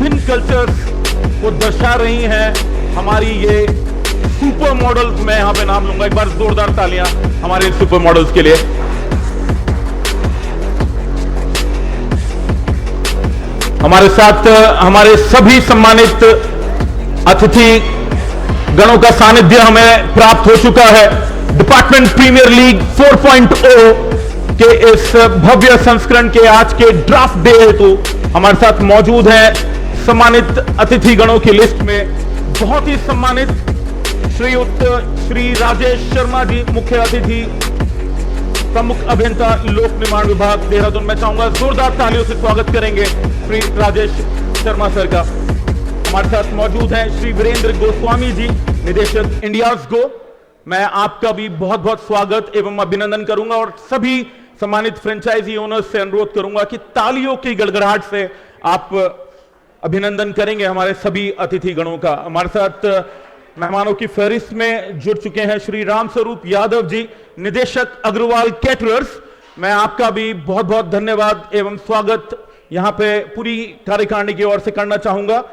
विभिन्न कल्चर्स को दर्शा रही हैं हमारी ये सुपर मॉडल्स। मैं यहां पे नाम लूंगा, एक बार जोरदार तालियां हमारे सुपर मॉडल्स के लिए। हमारे साथ हमारे सभी सम्मानित अतिथि गणों का सानिध्य हमें प्राप्त हो चुका है। डिपार्टमेंट प्रीमियर लीग 4.0 के इस भव्य संस्करण के आज के ड्राफ्ट डे हेतु हमारे साथ मौजूद हैं सम्मानित अतिथि गणों की लिस्ट में बहुत ही सम्मानित श्री राजेश शर्मा जी, मुख्य अतिथि, प्रमुख अभियंता लोक निर्माण विभाग देहरादून। मैं चाहूंगा जोरदार तालियों से स्वागत करेंगे श्री राजेश शर्मा सर का। हमारे साथ मौजूद हैं श्री वीरेंद्र गोस्वामी जी, निदेशक इंडियाज गो। मैं आपका भी बहुत बहुत स्वागत एवं अभिनंदन करूंगा और सभी सम्मानित फ्रेंचाइजी ओनर्स से अनुरोध करूंगा कि तालियों की गड़गड़ाहट से आप अभिनंदन करेंगे हमारे सभी अतिथि गणों का। हमारे साथ मेहमानों की फहरिस्त में जुड़ चुके हैं श्री राम स्वरूप यादव जी, निदेशक अग्रवाल कैटरर्स। मैं आपका भी बहुत बहुत धन्यवाद एवं स्वागत यहां पे पूरी कार्यकारिणी की ओर से करना चाहूंगा।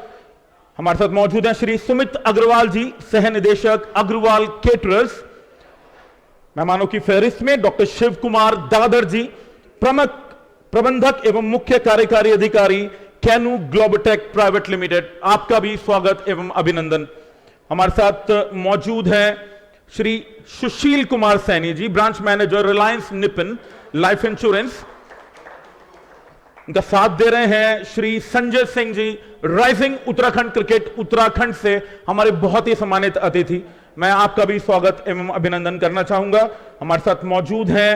हमारे साथ मौजूद हैं श्री सुमित अग्रवाल जी, सह निदेशक अग्रवाल कैटरर्स। मेहमानों की फहरिस्त में डॉक्टर शिव कुमार दादर जी, प्रमुख प्रबंधक एवं मुख्य कार्यकारी अधिकारी कैनू ग्लोबटेक प्राइवेट लिमिटेड। आपका भी स्वागत एवं अभिनंदन। हमारे साथ मौजूद हैं Shri Sushil Kumar Saini ji, branch manager Reliance Nippon life insurance. उनका साथ दे रहे हैं श्री संजय सिंह जी, राइजिंग उत्तराखंड क्रिकेट उत्तराखंड से हमारे बहुत ही सम्मानित अतिथि। मैं आपका भी स्वागत एवं अभिनंदन करना चाहूंगा। हमारे साथ मौजूद हैं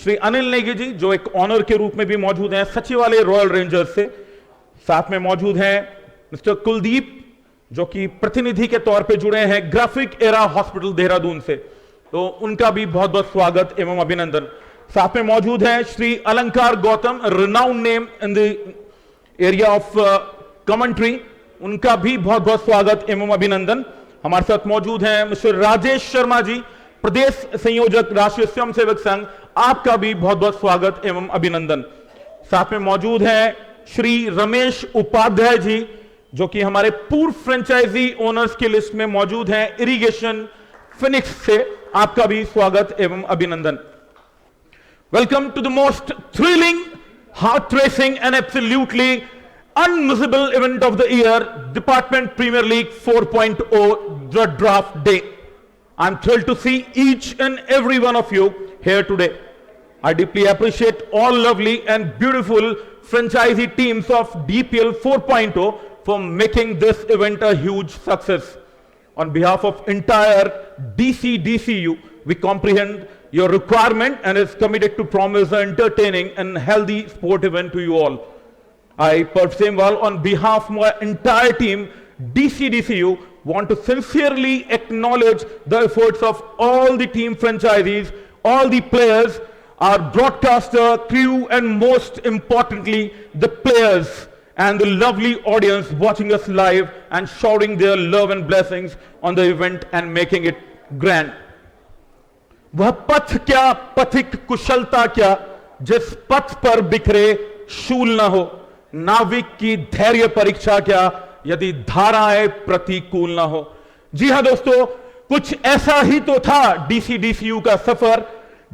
श्री अनिल नेगी जी, जो एक ऑनर के रूप में भी मौजूद हैं सचिवालय रॉयल रेंजर्स से। साथ में मौजूद हैं मिस्टर कुलदीप, जो कि प्रतिनिधि के तौर पे जुड़े हैं ग्राफिक एरा हॉस्पिटल देहरादून से, तो उनका भी बहुत बहुत स्वागत एवं अभिनंदन। साथ में मौजूद हैं श्री अलंकार Gautam, renowned name in the area of commentary, उनका भी बहुत बहुत स्वागत एवं अभिनंदन। हमारे साथ मौजूद हैं मिस्टर राजेश शर्मा जी, प्रदेश संयोजक राष्ट्रीय स्वयंसेवक संघ, आपका भी बहुत बहुत स्वागत एवं अभिनंदन। साथ में मौजूद हैं श्री रमेश उपाध्याय जी, जो कि हमारे पूर्व फ्रेंचाइजी ओनर्स की लिस्ट में मौजूद हैं इरिगेशन फिनिक्स से, आपका भी स्वागत एवं अभिनंदन। Welcome to the most thrilling, heart racing and absolutely unmissable event of the year, Department Premier League 4.0, the draft day. I'm thrilled to see each and every one of you here today. I deeply appreciate all lovely and beautiful franchisee teams of DPL 4.0 for making this event a huge success. On behalf of entire DCDCU, we comprehend your requirement and is committed to promise an entertaining and healthy sport event to you all. I, Perv Semwal, on behalf of my entire team, DCDCU, want to sincerely acknowledge the efforts of all the team franchisees, all the players, our broadcaster, crew, and most importantly, the players and the lovely audience watching us live and showering their love and blessings on the event and making it grand. वह पथ क्या, पथिक कुशलता क्या, जिस पथ पर बिखरे शूल न हो। नाविक की धैर्य परीक्षा क्या, यदि धाराएं प्रतिकूल ना हो। जी हां दोस्तों, कुछ ऐसा ही तो था डीसीडीसीयू का सफर,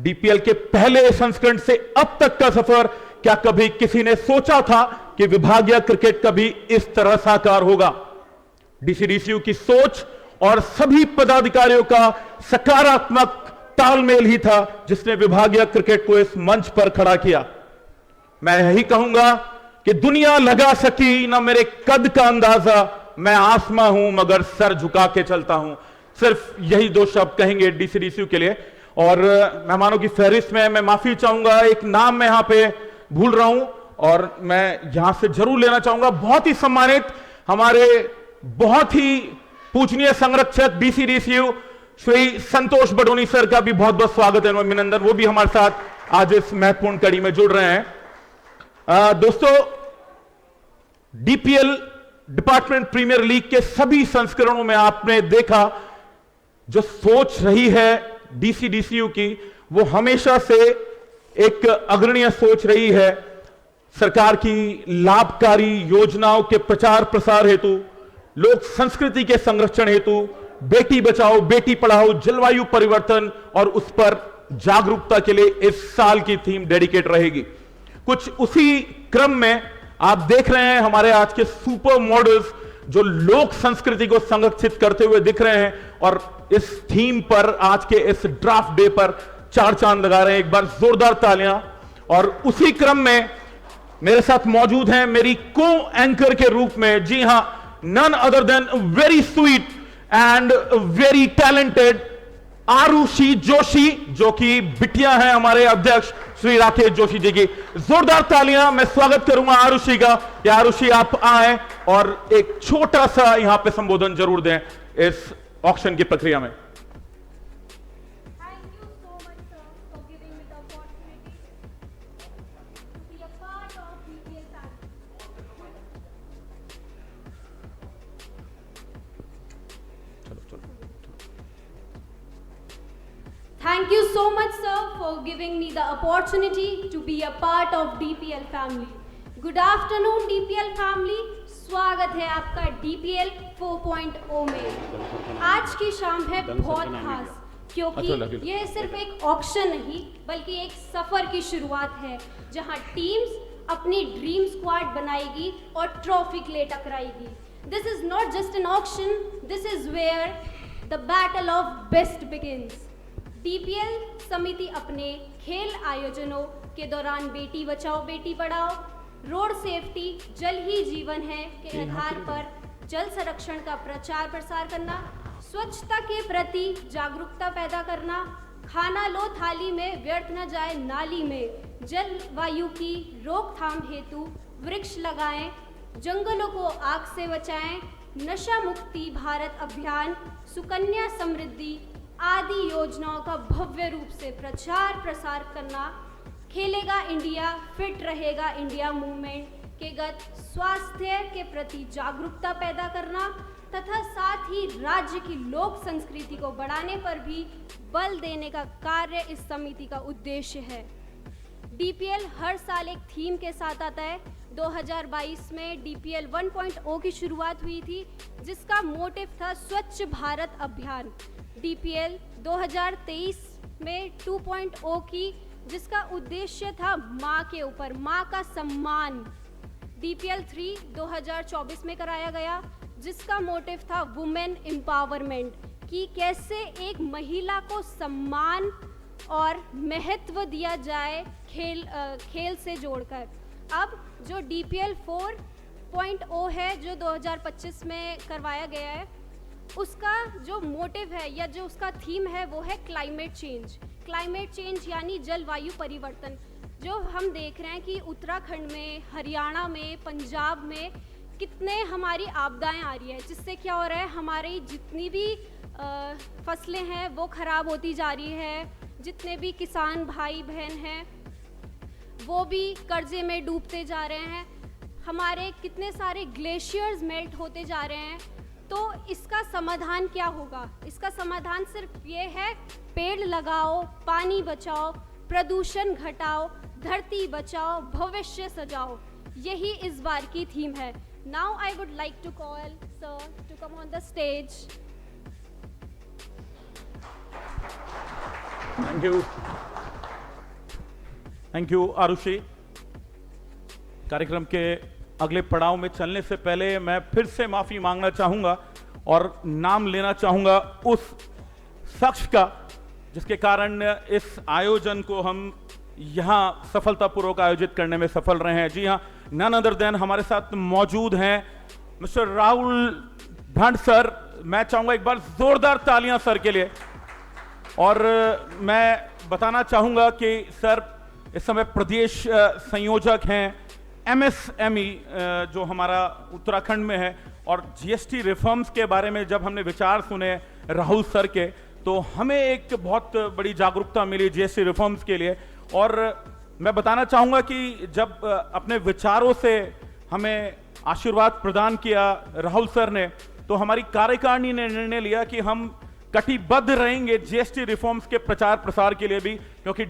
डीपीएल के पहले संस्करण से अब तक का सफर। क्या कभी किसी ने सोचा था कि विभागीय क्रिकेट कभी इस तरह साकार होगा? डीसीडीसीयू की सोच और सभी पदाधिकारियों का सकारात्मक तालमेल ही था जिसने विभागीय क्रिकेट को इस मंच पर खड़ा किया। मैं यही कहूंगा कि दुनिया लगा सकी ना मेरे कद का अंदाजा, मैं आसमां हूं मगर सर झुका के चलता हूं। सिर्फ यही दो शब्द कहेंगे डीसीडीसीयू के लिए। और मेहमानों की फहरिस्त में मैं माफी चाहूंगा, एक नाम मैं यहां पे भूल रहा हूं और मैं यहां से जरूर लेना चाहूंगा। बहुत ही सम्मानित हमारे बहुत ही पूजनीय संरक्षक डीसीडीसीयू श्री संतोष बडोनी सर का भी बहुत बहुत स्वागत है और अभिनंदन। वो भी हमारे साथ आज इस महत्वपूर्ण कड़ी में जुड़ रहे हैं। दोस्तों, डीपीएल डिपार्टमेंट प्रीमियर लीग के सभी संस्करणों में आपने देखा जो सोच रही है डीसीडीसीयू की, वो हमेशा से एक अग्रणीय सोच रही है। सरकार की लाभकारी योजनाओं के प्रचार प्रसार हेतु, लोक संस्कृति के संरक्षण हेतु बेटी बचाओ बेटी पढ़ाओ, जलवायु परिवर्तन और उस पर जागरूकता के लिए इस साल की थीम डेडिकेट रहेगी। कुछ उसी क्रम में आप देख रहे हैं हमारे आज के सुपर मॉडल्स जो लोक संस्कृति को संरक्षित करते हुए दिख रहे हैं और इस थीम पर आज के इस ड्राफ्ट डे पर चार चांद लगा रहे हैं। एक बार जोरदार तालियां। और उसी क्रम में मेरे साथ मौजूद हैं मेरी को एंकर के रूप में, जी हां, none other than very sweet and very talented Arushi Joshi, जो कि बिटिया हैं हमारे अध्यक्ष श्री राकेश जोशी जी की। जोरदार तालियां। मैं स्वागत करूंगा आरुषि का। या आरुषि आप आए और एक छोटा सा यहां पे संबोधन जरूर दें इस ऑक्शन की प्रक्रिया में। Thank you so much, sir, for giving me the opportunity to be a part of DPL family. Good afternoon, DPL family. स्वागत है आपका DPL 4.0 में। आज की शाम है बहुत खास, क्योंकि ये सिर्फ एक ऑक्शन नहीं बल्कि एक सफर की शुरुआत है, जहां टीम्स अपनी ड्रीम स्क्वाड बनाएगी और ट्रॉफी के लिए टकराएगी। This is not just an auction, this is where the battle of best begins. DPL समिति अपने खेल आयोजनों के दौरान बेटी बचाओ बेटी पढ़ाओ, रोड सेफ्टी जल ही जीवन है के आधार पर जल संरक्षण का प्रचार प्रसार करना, स्वच्छता के प्रति जागरूकता पैदा करना, खाना लो थाली में व्यर्थ न जाए नाली में, जलवायु की रोकथाम हेतु वृक्ष लगाएं, जंगलों को आग से बचाएं, नशा मुक्ति भारत अभियान, सुकन्या समृद्धि आदि योजनाओं का भव्य रूप से प्रचार प्रसार करना, खेलेगा इंडिया फिट रहेगा इंडिया मूवमेंट के गत स्वास्थ्य के प्रति जागरूकता पैदा करना तथा साथ ही राज्य की लोक संस्कृति को बढ़ाने पर भी बल देने का कार्य इस समिति का उद्देश्य है। DPL हर साल एक थीम के साथ आता है। 2022 में DPL 1.0 की शुरुआत हुई थी, जिसका मोटिव था स्वच्छ भारत अभियान। DPL 2023 में 2.0 की, जिसका उद्देश्य था माँ के ऊपर माँ का सम्मान। DPL 3 2024 में कराया गया, जिसका मोटिव था वुमेन एम्पावरमेंट, कि कैसे एक महिला को सम्मान और महत्व दिया जाए खेल से जोड़कर। अब जो DPL 4.0 है जो 2025 में करवाया गया है, उसका जो मोटिव है या जो उसका थीम है वो है क्लाइमेट चेंज यानी जलवायु परिवर्तन। जो हम देख रहे हैं कि उत्तराखंड में, हरियाणा में, पंजाब में कितने हमारी आपदाएं आ रही है, जिससे क्या हो रहा है, हमारी जितनी भी फसलें हैं वो ख़राब होती जा रही है, जितने भी किसान भाई बहन हैं वो भी कर्जे में डूबते जा रहे हैं, हमारे कितने सारे ग्लेशियर्स मेल्ट होते जा रहे हैं। तो इसका समाधान क्या होगा? इसका समाधान सिर्फ ये है, पेड़ लगाओ, पानी बचाओ, प्रदूषण घटाओ, धरती बचाओ, भविष्य सजाओ। यही इस बार की थीम है। Now I would like to call sir to come on the stage. Thank you Arushi. कार्यक्रम के अगले पड़ाव में चलने से पहले मैं फिर से माफी मांगना चाहूंगा और नाम लेना चाहूंगा उस शख्स का जिसके कारण इस आयोजन को हम यहां सफलतापूर्वक आयोजित करने में सफल रहे हैं। जी हां, नन अदर देन हमारे साथ मौजूद हैं मिस्टर राहुल भंड सर। मैं चाहूंगा एक बार जोरदार तालियां सर के लिए। और मैं बताना चाहूंगा कि सर इस समय प्रदेश संयोजक हैं MSME जो हमारा उत्तराखंड में है। और GST रिफॉर्म्स के बारे में जब हमने विचार सुने राहुल सर के, तो हमें एक बहुत बड़ी जागरूकता मिली GST रिफॉर्म्स के लिए। और मैं बताना चाहूँगा कि जब अपने विचारों से हमें आशीर्वाद प्रदान किया राहुल सर ने, तो हमारी कार्यकारिणी ने निर्णय लिया कि हम कटिबद्ध रहेंगे जीएसटी रिफॉर्म्स के प्रचार प्रसार के लिए भी, क्योंकि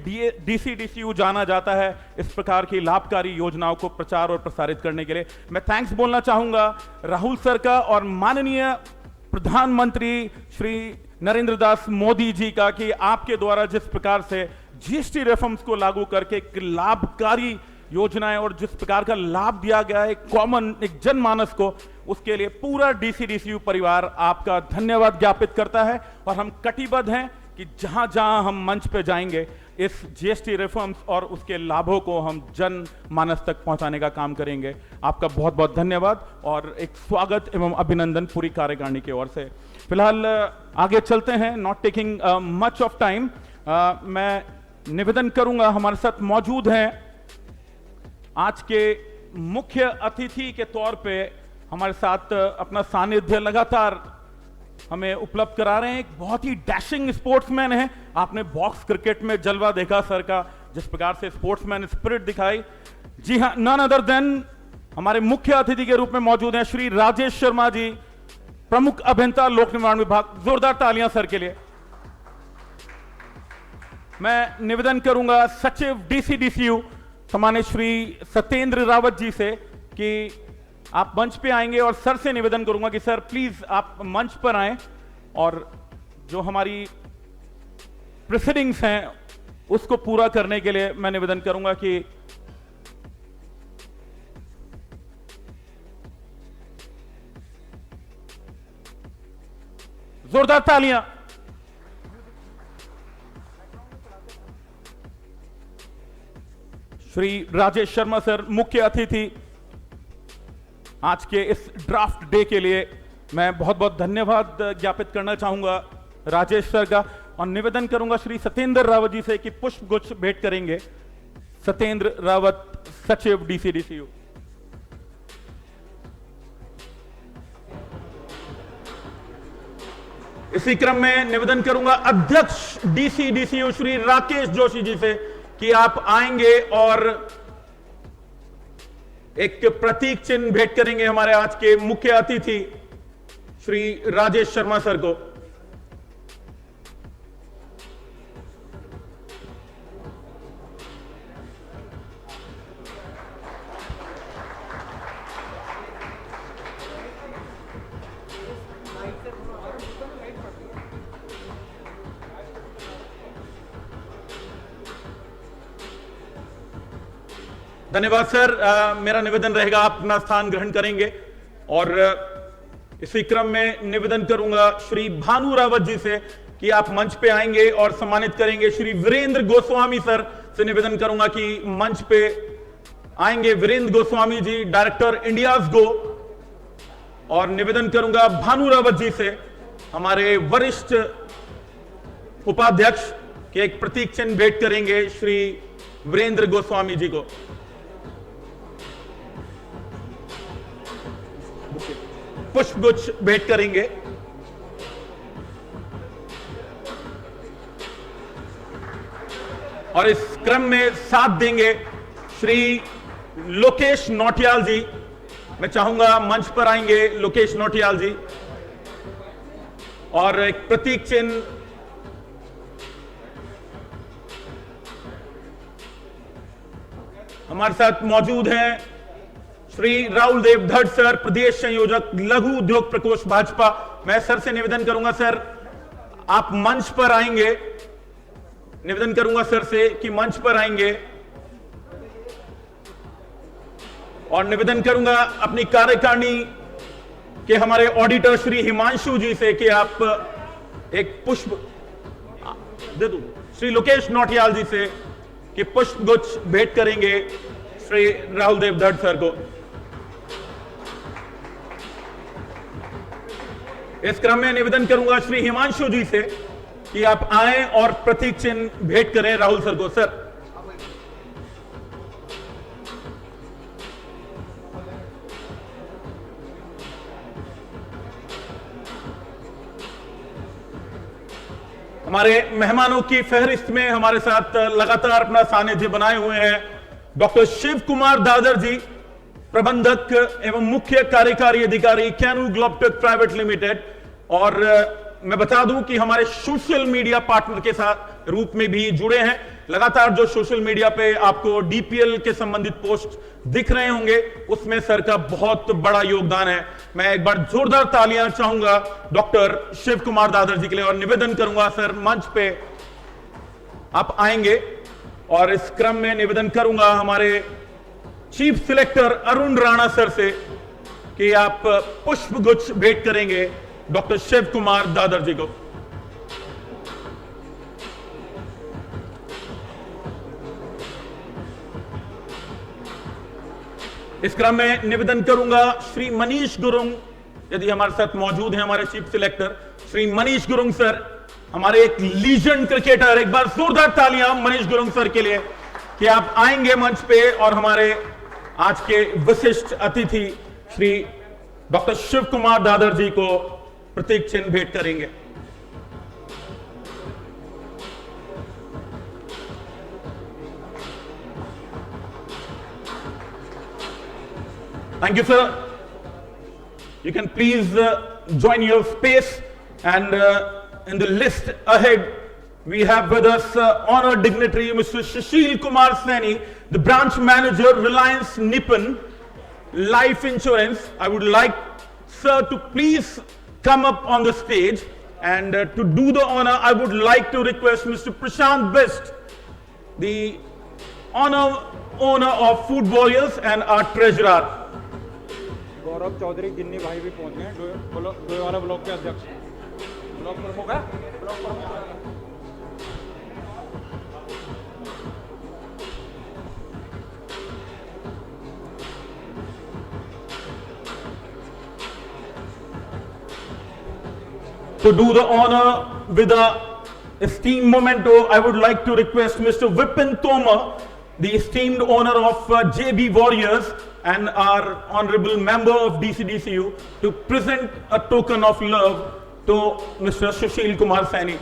डीसीडीसीयू जाना जाता है इस प्रकार की लाभकारी योजनाओं को प्रचार और प्रसारित करने के लिए। मैं थैंक्स बोलना चाहूंगा राहुल सर का और माननीय प्रधानमंत्री श्री नरेंद्र दास मोदी जी का कि आपके द्वारा जिस प्रकार से जीएसटी रिफॉर्म्स को लागू करके एक लाभकारी योजनाएं और जिस प्रकार का लाभ दिया गया है कॉमन एक जनमानस को, उसके लिए पूरा डीसीडीसीयू परिवार आपका धन्यवाद ज्ञापित करता है। और हम कटिबद्ध हैं कि जहां जहां हम मंच पे जाएंगे इस जीएसटी रिफॉर्म्स और उसके लाभों को हम जनमानस तक पहुंचाने का काम करेंगे। आपका बहुत बहुत धन्यवाद और एक स्वागत एवं अभिनंदन पूरी कार्यकारिणी की ओर से। फिलहाल आगे चलते हैं, not taking much of time. मैं निवेदन करूंगा, हमारे साथ मौजूद हैं आज के मुख्य अतिथि के तौर पे हमारे साथ अपना सानिध्य लगातार हमें उपलब्ध करा रहे हैं। एक बहुत ही डैशिंग स्पोर्ट्समैन है। आपने बॉक्स क्रिकेट में जलवा देखा सर का, जिस प्रकार से स्पोर्ट्समैन स्पिरिट दिखाई। जी हां, नन अदर देन हमारे मुख्य अतिथि के रूप में मौजूद हैं श्री राजेश शर्मा जी, प्रमुख अभियंता लोक निर्माण विभाग। जोरदार तालियां सर के लिए। मैं निवेदन करूंगा सचिव डीसीडीसीयू सम्मानित श्री सत्येंद्र रावत जी से कि आप मंच पे आएंगे और सर से निवेदन करूंगा कि सर प्लीज आप मंच पर आएं और जो हमारी प्रोसीडिंग्स हैं उसको पूरा करने के लिए मैं निवेदन करूंगा कि जोरदार तालियां। श्री राजेश शर्मा सर मुख्य अतिथि आज के इस ड्राफ्ट डे के लिए मैं बहुत बहुत धन्यवाद ज्ञापित करना चाहूंगा राजेश सर का, और निवेदन करूंगा श्री सत्येंद्र रावत जी से कि पुष्प गुच्छ भेंट करेंगे। सत्येंद्र रावत, सचिव डीसीडीसीयू। इसी क्रम में निवेदन करूंगा अध्यक्ष डीसीडीसीयू श्री राकेश जोशी जी से कि आप आएंगे और एक प्रतीक चिन्ह भेंट करेंगे हमारे आज के मुख्य अतिथि श्री राजेश शर्मा सर को। धन्यवाद सर। मेरा निवेदन रहेगा आप अपना स्थान ग्रहण करेंगे और इसी क्रम में निवेदन करूंगा श्री भानु रावत जी से कि आप मंच पे आएंगे और सम्मानित करेंगे। श्री वीरेंद्र गोस्वामी सर से निवेदन करूंगा कि मंच पे आएंगे वीरेंद्र गोस्वामी जी, डायरेक्टर इंडियाज गो, और निवेदन करूंगा भानु रावत जी से हमारे वरिष्ठ उपाध्यक्ष के एक प्रतीक चिन्ह भेंट करेंगे श्री वीरेंद्र गोस्वामी जी को। पुष्पगुच्छ भेंट करेंगे। और इस क्रम में साथ देंगे श्री लोकेश नौटियाल जी। मैं चाहूंगा मंच पर आएंगे लोकेश नौटियाल जी और एक प्रतीक चिन्ह हमारे साथ मौजूद हैं श्री राहुल देव धड़ सर, प्रदेश संयोजक लघु उद्योग प्रकोष्ठ भाजपा। मैं सर से निवेदन करूंगा सर आप मंच पर आएंगे। निवेदन करूंगा सर से कि मंच पर आएंगे और निवेदन करूंगा अपनी कार्यकारिणी के हमारे ऑडिटर श्री हिमांशु जी से कि आप एक पुष्प दे दो श्री लोकेश नौटियाल जी से कि पुष्प गुच्छ भेंट करेंगे श्री राहुल देव धड़ सर को। इस क्रम में निवेदन करूंगा श्री हिमांशु जी से कि आप आएं और प्रतीक चिन्ह भेंट करें राहुल सर को। सर हमारे मेहमानों की फहरिस्त में हमारे साथ लगातार अपना सानिध्य बनाए हुए हैं डॉक्टर शिव कुमार दादर जी, प्रबंधक एवं मुख्य कार्यकारी अधिकारी कैनू ग्लोबटेक प्राइवेट लिमिटेड, और मैं बता दूं कि हमारे सोशल मीडिया पार्टनर के साथ रूप में भी जुड़े हैं। लगातार जो सोशल मीडिया पे आपको डीपीएल के संबंधित पोस्ट दिख रहे होंगे, उसमें सर का बहुत बड़ा योगदान है। मैं एक बार जोरदार तालियां चाहूंगा डॉक्टर शिव कुमार दादर जी के लिए और निवेदन करूंगा सर मंच पे आप आएंगे और इस क्रम में निवेदन करूंगा हमारे chief selector Arun Rana sir से कि आप पुष्प गुच्छ भेंट करेंगे डॉक्टर शिव कुमार दादर जी को। इस क्रम में निवेदन करूंगा श्री मनीष गुरुंग, यदि हमारे साथ मौजूद हैं हमारे chief selector Shri Manish Gurung sir, हमारे एक लीजेंड क्रिकेटर। एक बार जोरदार तालियां मनीष गुरुंग सर के लिए कि आप आएंगे मंच पे और हमारे आज के विशिष्ट अतिथि श्री डॉक्टर शिव कुमार दादर जी को प्रतीक चिन्ह भेंट करेंगे। Thank you, sir. You can please join your space, and in the list ahead, we have with us honored dignitary Mr. Sushil Kumar Saini, the branch manager, Reliance Nippon Life Insurance. I would like, sir, to please come up on the stage, and to do the honor, I would like to request Mr. Prashant Best, the owner of Food Warriors and our treasurer. गौरव चौधरी गिन्नी भाई भी पहुंच गए, Doiwala block के अध्यक्ष, block प्रमुख है, block प्रमुख। To do the honor with a esteemed memento, I would like to request Mr. Vipin Tomar, the esteemed owner of JB Warriors and our honorable member of DCDCU, to present a token of love to Mr. Sushil Kumar Saini.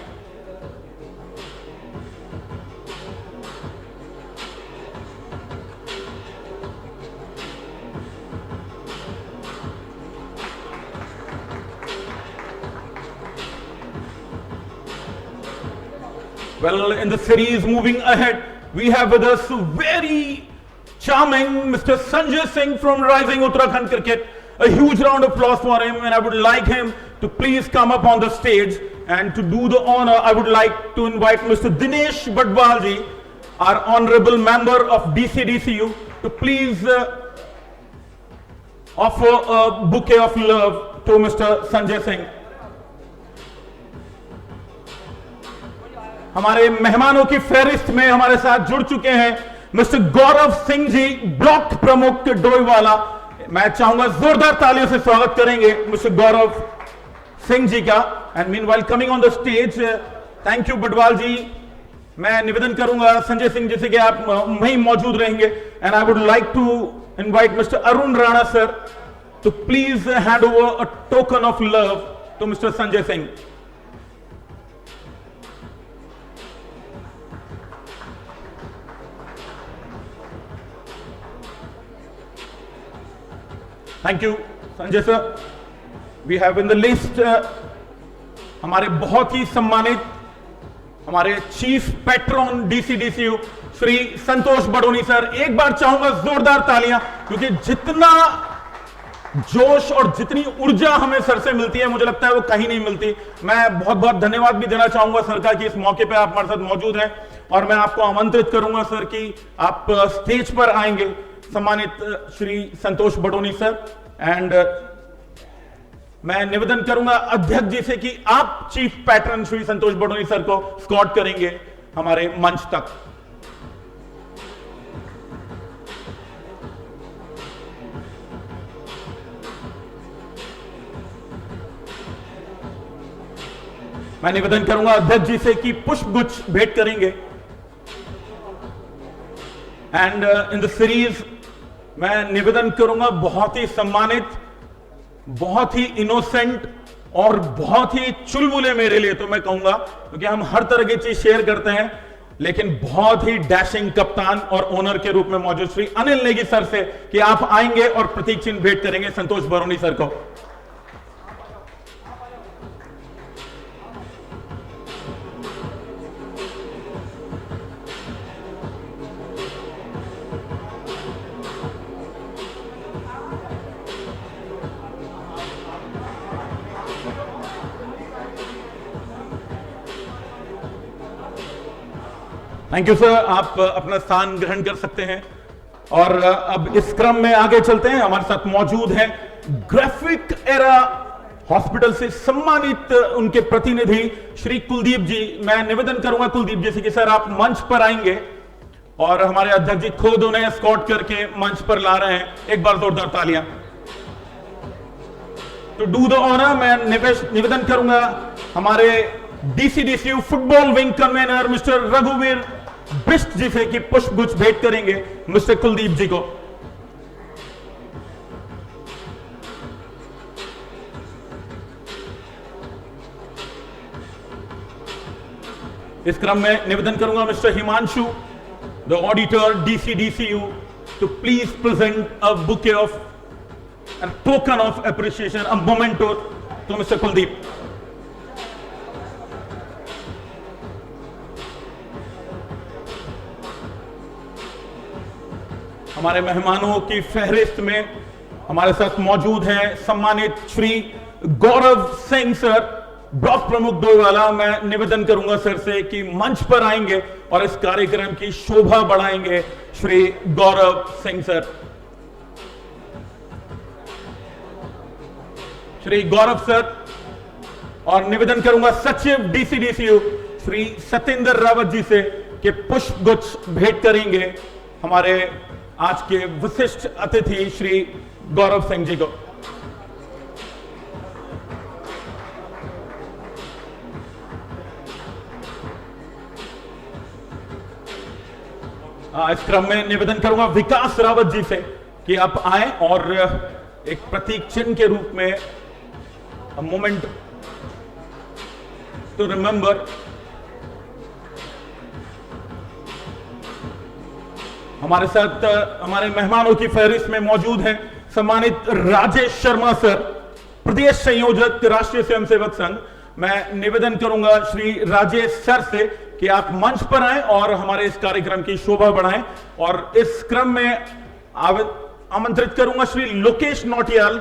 Well, in the series moving ahead, we have with us very charming Mr. Sanjay Singh from Rising Uttarakhand Cricket. A huge round of applause for him, and I would like him to please come up on the stage. And to do the honor, I would like to invite Mr. Dinesh Badwalji, our honorable member of DCDCU, to please offer a bouquet of love to Mr. Sanjay Singh. हमारे मेहमानों की फहरिस्त में हमारे साथ जुड़ चुके हैं मिस्टर गौरव सिंह जी, ब्लॉक प्रमुख डोईवाला। मैं चाहूंगा जोरदार तालियों से स्वागत करेंगे मिस्टर गौरव सिंह जी का। And meanwhile coming on the stage, thank you Badwal ji. मैं निवेदन करूंगा संजय सिंह जी से कि आप वहीं मौजूद रहेंगे। And I would like to invite mister Arun Rana sir to please hand over a token of love to mister Sanjay Singh. Thank you Sanjay sir. We have in the list हमारे बहुत ही सम्मानित हमारे chief patron DCDCU Shri Santosh Badoni sir. एक बार चाहूंगा जोरदार तालियां, क्योंकि जितना जोश और जितनी ऊर्जा हमें सर से मिलती है, मुझे लगता है वो कहीं नहीं मिलती। मैं बहुत बहुत धन्यवाद भी देना चाहूंगा सर का कि इस मौके पे आप हमारे साथ मौजूद हैं, और मैं आपको आमंत्रित करूंगा सर कि आप स्टेज पर आएंगे सम्मानित श्री संतोष बडोनी सर। एंड मैं निवेदन करूंगा अध्यक्ष जी से कि आप chief pattern Shri Santosh Badoni sir को स्कॉट करेंगे हमारे मंच तक। मैं निवेदन करूंगा अध्यक्ष जी से कि पुष्प गुच्छ भेंट करेंगे। एंड इन द सीरीज मैं निवेदन करूंगा बहुत ही सम्मानित, बहुत ही इनोसेंट और बहुत ही चुलबुले मेरे लिए तो मैं कहूंगा, क्योंकि हम हर तरह की चीज शेयर करते हैं, लेकिन बहुत ही डैशिंग कप्तान और ओनर के रूप में मौजूद श्री अनिल नेगी सर से कि आप आएंगे और प्रतीक चिन्ह भेंट करेंगे संतोष बडोनी सर को। थैंक यू सर, आप अपना स्थान ग्रहण कर सकते हैं। और अब इस क्रम में आगे चलते हैं। हमारे साथ मौजूद हैं ग्राफिक एरा हॉस्पिटल से सम्मानित उनके प्रतिनिधि श्री कुलदीप जी। मैं निवेदन करूंगा कुलदीप जी से कि सर आप मंच पर आएंगे और हमारे अध्यक्ष जी खुद उन्हें एस्कॉर्ट करके मंच पर ला रहे हैं। एक बार जोरदार तालियां। टू डू द ऑनर मैं निवेदन करूंगा हमारे डीसीडीसीयू फुटबॉल विंग कन्वीनर मिस्टर रघुवीर बिष्ट जी से कि पुष्पगुच्छ भेंट करेंगे मिस्टर कुलदीप जी को। इस क्रम में निवेदन करूंगा mister Himanshu the auditor DCDCU to please present a bouquet of and token of appreciation a memento to mister Kuldeep. हमारे मेहमानों की फहरिस्त में हमारे साथ मौजूद हैं सम्मानित श्री गौरव सिंह सर, ब्लॉक प्रमुख डोईवाला। मैं निवेदन करूंगा सर से कि मंच पर आएंगे और इस कार्यक्रम की शोभा बढ़ाएंगे श्री गौरव सिंह सर। श्री गौरव सर, और निवेदन करूंगा सचिव डीसीडीसीयू श्री सत्येंद्र रावत जी से कि पुष्पगुच्छ भेंट करेंगे हमारे आज के विशिष्ट अतिथि श्री गौरव सिंह जी को। इस क्रम में निवेदन करूंगा विकास रावत जी से कि आप आए और एक प्रतीक चिन्ह के रूप में मोमेंट टू रिमेंबर हमारे साथ हमारे मेहमानों की फहरिस्त में मौजूद हैं सम्मानित राजेश शर्मा सर, प्रदेश संयोजक राष्ट्रीय स्वयंसेवक संघ। मैं निवेदन करूंगा श्री राजेश सर से कि आप मंच पर आएं और हमारे इस कार्यक्रम की शोभा बढ़ाएं। और इस क्रम में आमंत्रित करूंगा Shri Lokesh Nautiyal,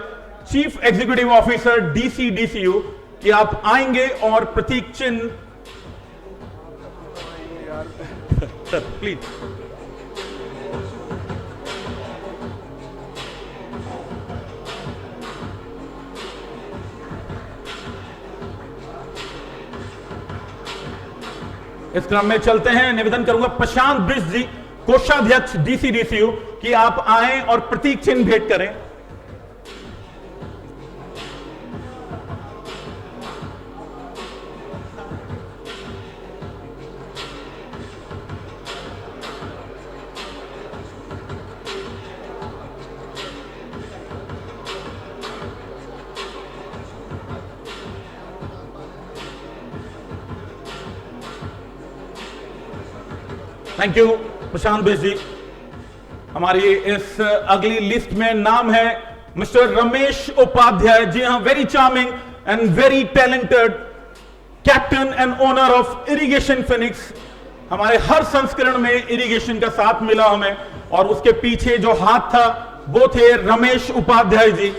chief executive officer DCDCU, कि आप आएंगे और प्रतीक चिन्ह सर प्लीज। इस क्रम में चलते हैं। निवेदन करूंगा प्रशांत बिष्ट जी, कोषाध्यक्ष डीसीडीसीयू, कि आप आएं और प्रतीक चिन्ह भेंट करें। थैंक यू प्रशांत बिष्ट जी। हमारी इस अगली लिस्ट में नाम है मिस्टर रमेश उपाध्याय जी। हाँ, very charming and very talented captain and owner of irrigation Phoenix. हमारे हर संस्करण में इरिगेशन का साथ मिला हमें, और उसके पीछे जो हाथ था वो थे रमेश उपाध्याय जी।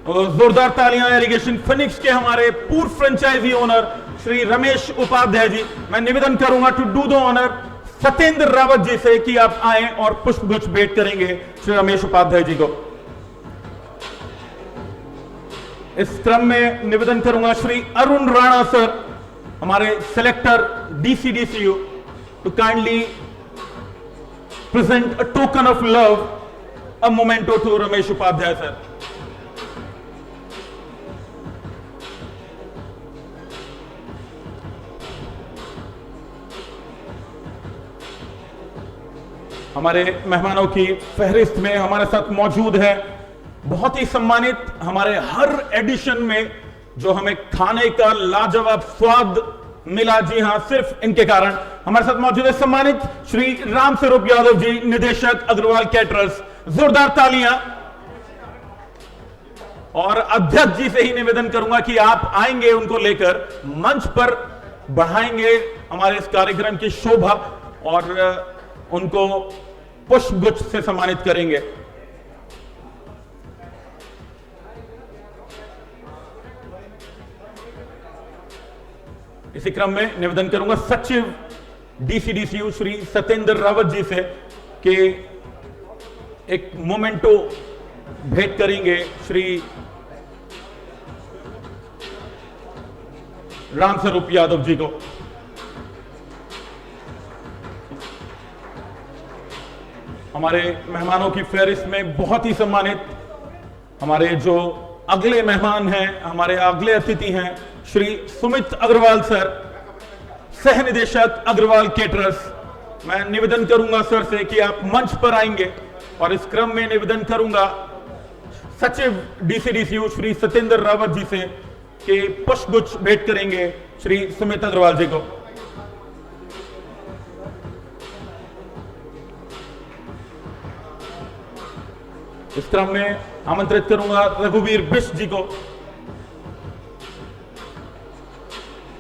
जोरदार तालियां इरिगेशन फिनिक्स के हमारे पूर्व फ्रेंचाइजी ओनर श्री रमेश उपाध्याय जी। मैं निवेदन करूंगा to do the honour Satyendra Rawat ji से कि आप आए और पुष्पगुच्छ भेंट करेंगे श्री रमेश उपाध्याय जी को। इस क्रम में निवेदन करूंगा श्री अरुण राणा सर, हमारे selector DCDCU, to kindly present a token of love, a memento to Ramesh Upadhyay sir. हमारे मेहमानों की फहरिस्त में हमारे साथ मौजूद है बहुत ही सम्मानित, हमारे हर एडिशन में जो हमें खाने का लाजवाब स्वाद मिला, जी हां सिर्फ इनके कारण। हमारे साथ मौजूद है सम्मानित श्री राम स्वरूप यादव जी, निदेशक अग्रवाल कैटरर्स। जोरदार तालियां। और अध्यक्ष जी से ही निवेदन करूंगा कि आप आएंगे, उनको लेकर मंच पर बढ़ाएंगे हमारे इस कार्यक्रम की शोभा और उनको पुष्पगुच्छ से सम्मानित करेंगे। इसी क्रम में निवेदन करूंगा सचिव डीसीडीसीयू श्री सत्येंद्र रावत जी से कि एक मोमेंटो भेंट करेंगे श्री रामस्वरूप यादव जी को। हमारे मेहमानों की फहरिस्त में बहुत ही सम्मानित हमारे जो अगले मेहमान हैं, हमारे अगले अतिथि हैं श्री सुमित अग्रवाल सर, सह निदेशक अग्रवाल केटरर्स। मैं निवेदन करूंगा सर से कि आप मंच पर आएंगे और इस क्रम में निवेदन करूंगा सचिव डीसीडीसीयू श्री सत्येंद्र रावत जी से कि पुष्पगुच्छ भेंट करेंगे श्री सुमित अग्रवाल जी को। इस क्रम में आमंत्रित करूंगा रघुवीर बिष्ट जी को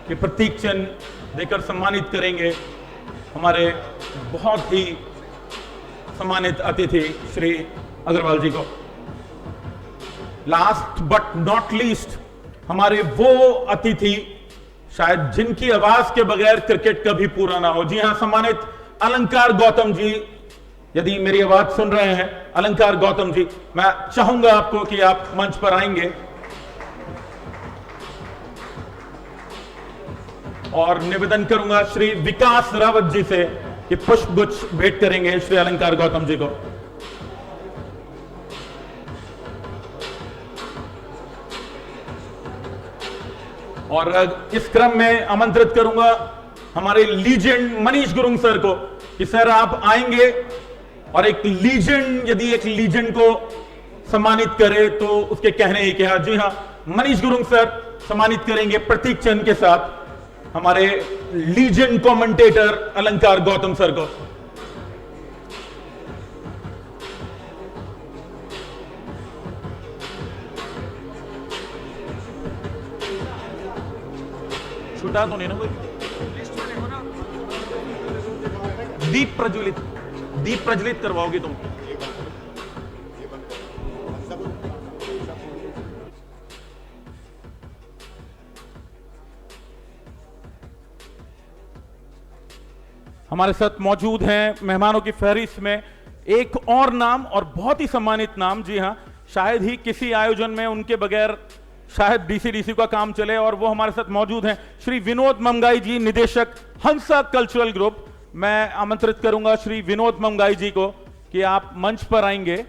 कि प्रतीक चिन्ह देकर सम्मानित करेंगे हमारे बहुत ही सम्मानित अतिथि श्री अग्रवाल जी को। लास्ट बट नॉट लीस्ट हमारे वो अतिथि शायद जिनकी आवाज के बगैर क्रिकेट कभी पूरा ना हो। जी हां, सम्मानित अलंकार गौतम जी, यदि मेरी आवाज सुन रहे हैं, अलंकार गौतम जी, मैं चाहूंगा आपको कि आप मंच पर आएंगे और निवेदन करूंगा श्री विकास रावत जी से कि पुष्पगुच्छ भेंट करेंगे श्री अलंकार गौतम जी को। और इस क्रम में आमंत्रित करूंगा हमारे लीजेंड मनीष गुरुंग सर को कि सर आप आएंगे और एक लीजेंड, यदि एक लीजेंड को सम्मानित करे तो उसके कहने ही क्या। जी हां, मनीष गुरुंग सर सम्मानित करेंगे प्रतीक चिन्ह के साथ हमारे लीजेंड कमेंटेटर अलंकार गौतम सर को। छूटा तो नहीं ना कोई? दीप प्रज्वलित करवाओगे तुम? हमारे साथ मौजूद हैं मेहमानों की फहरिस्त में एक और नाम, और बहुत ही सम्मानित नाम। जी हां, शायद ही किसी आयोजन में उनके बगैर शायद डीसीडीसी का काम चले, और वो हमारे साथ मौजूद हैं श्री विनोद मंगाई जी, निदेशक हंसा कल्चरल ग्रुप। मैं आमंत्रित करूंगा श्री विनोद मंगाई जी को कि आप मंच पर आएंगे।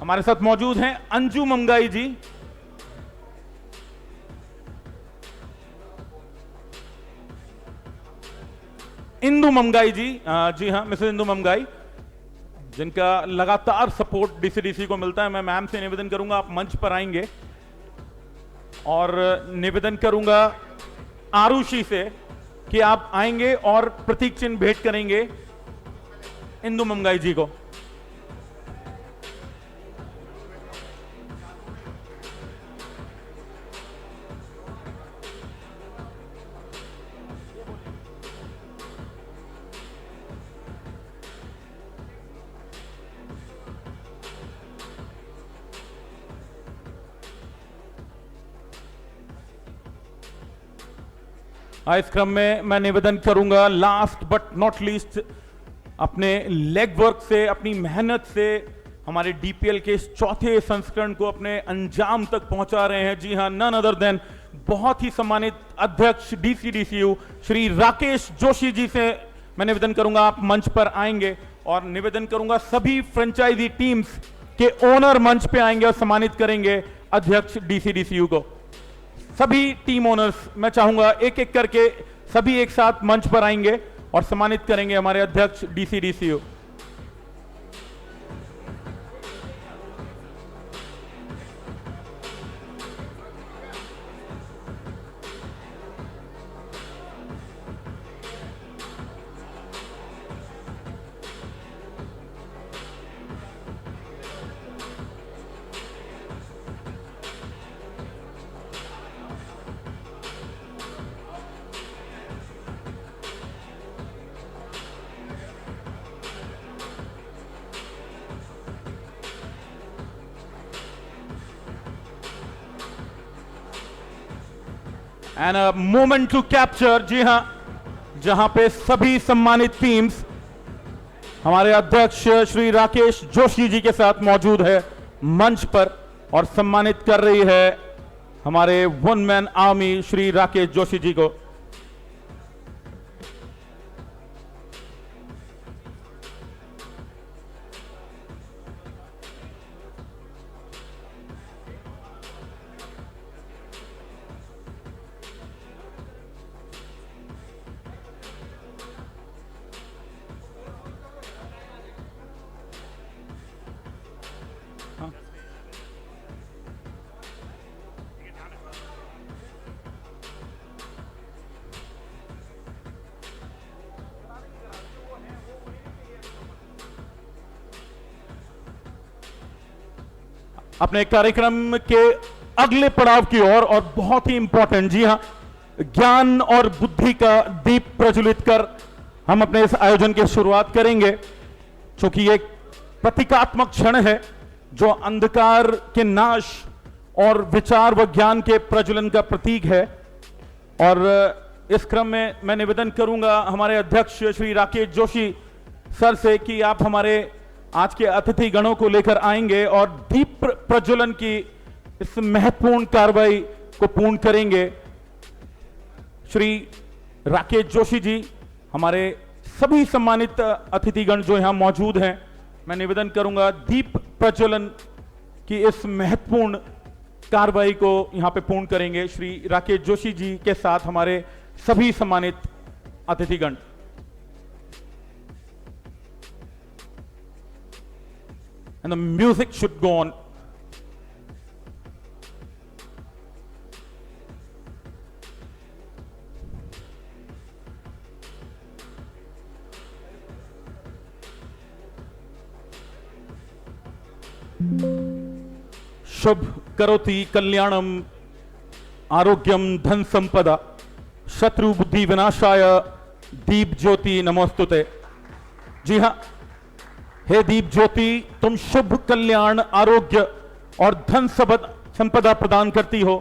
हमारे साथ मौजूद हैं अंजू मंगाई जी, इंदु मंगाई जी, जी हां मिसेस इंदु मंगाई, जिनका लगातार सपोर्ट डीसीडीसी को मिलता है। मैं मैम से निवेदन करूंगा आप मंच पर आएंगे, और निवेदन करूंगा आरुषि से कि आप आएंगे और प्रतीक चिन्ह भेंट करेंगे इंदु मंगाई जी को। इस क्रम में मैं निवेदन करूंगा लास्ट बट नॉट लीस्ट, अपने लेग वर्क से, अपनी मेहनत से हमारे डीपीएल के इस चौथे संस्करण को अपने अंजाम तक पहुंचा रहे हैं। जी हां, नन अदर देन बहुत ही सम्मानित अध्यक्ष डीसीडीसीयू श्री राकेश जोशी जी से मैं निवेदन करूंगा आप मंच पर आएंगे, और निवेदन करूंगा सभी फ्रेंचाइजी टीम्स के ओनर मंच पे आएंगे और सम्मानित करेंगे अध्यक्ष डीसीडीसीयू को। सभी टीम ओनर्स, मैं चाहूंगा एक एक करके सभी एक साथ मंच पर आएंगे और सम्मानित करेंगे हमारे अध्यक्ष DCDCU. And a moment to capture. जी हां, जहां पे सभी सम्मानित टीम्स हमारे अध्यक्ष श्री राकेश जोशी जी के साथ मौजूद है मंच पर और सम्मानित कर रही है हमारे one man army Shri Rakesh Joshi ji को। अपने कार्यक्रम के अगले पड़ाव की ओर और बहुत ही इंपॉर्टेंट, जी हां, ज्ञान और बुद्धि का दीप प्रज्वलित कर हम अपने इस आयोजन की शुरुआत करेंगे, क्योंकि एक प्रतीकात्मक क्षण है जो अंधकार के नाश और विचार व ज्ञान के प्रज्वलन का प्रतीक है। और इस क्रम में मैं निवेदन करूंगा हमारे अध्यक्ष श्री राकेश जोशी सर से कि आप हमारे आज के अतिथि गणों को लेकर आएंगे और दीप प्रज्वलन की इस महत्वपूर्ण कार्रवाई को पूर्ण करेंगे। श्री राकेश जोशी जी, हमारे सभी सम्मानित अतिथिगण जो यहां मौजूद हैं, मैं निवेदन करूंगा दीप प्रज्वलन की इस महत्वपूर्ण कार्रवाई को यहां पे पूर्ण करेंगे। श्री राकेश जोशी जी के साथ हमारे सभी सम्मानित अतिथिगण। And the music should go on. शुभ करोति कल्याणम आरोग्यम धन संपदा शत्रु बुद्धि विनाशाय दीप ज्योति नमोस्तुते। जी हां, हे दीप ज्योति, तुम शुभ कल्याण आरोग्य और धन संपदा प्रदान करती हो।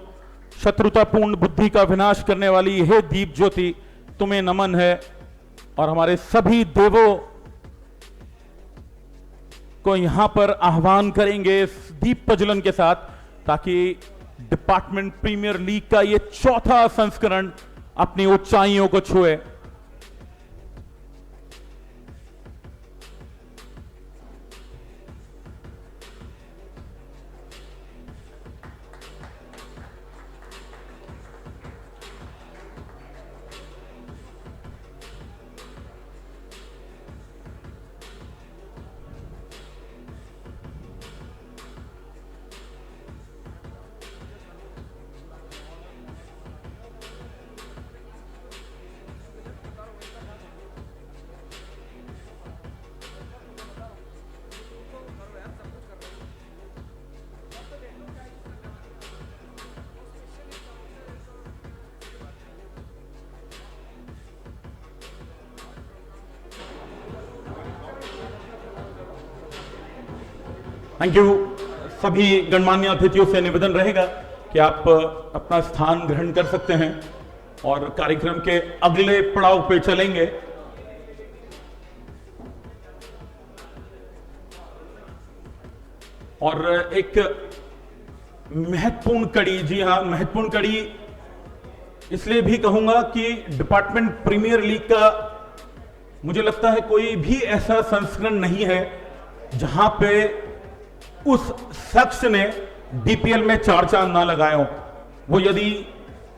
शत्रुतापूर्ण बुद्धि का विनाश करने वाली हे दीप ज्योति, तुम्हें नमन है। और हमारे सभी देवों को यहां पर आह्वान करेंगे इस दीप प्रज्वलन के साथ, ताकि डिपार्टमेंट प्रीमियर लीग का यह चौथा संस्करण अपनी ऊंचाइयों को छुए। Thank you. सभी गणमान्य अतिथियों से निवेदन रहेगा कि आप अपना स्थान ग्रहण कर सकते हैं और कार्यक्रम के अगले पड़ाव पे चलेंगे। और एक महत्वपूर्ण कड़ी, जी हां, महत्वपूर्ण कड़ी इसलिए भी कहूंगा कि डिपार्टमेंट प्रीमियर लीग का मुझे लगता है कोई भी ऐसा संस्करण नहीं है जहां पे उस शख्स ने डीपीएल में चार चांद ना लगाए हो। वो यदि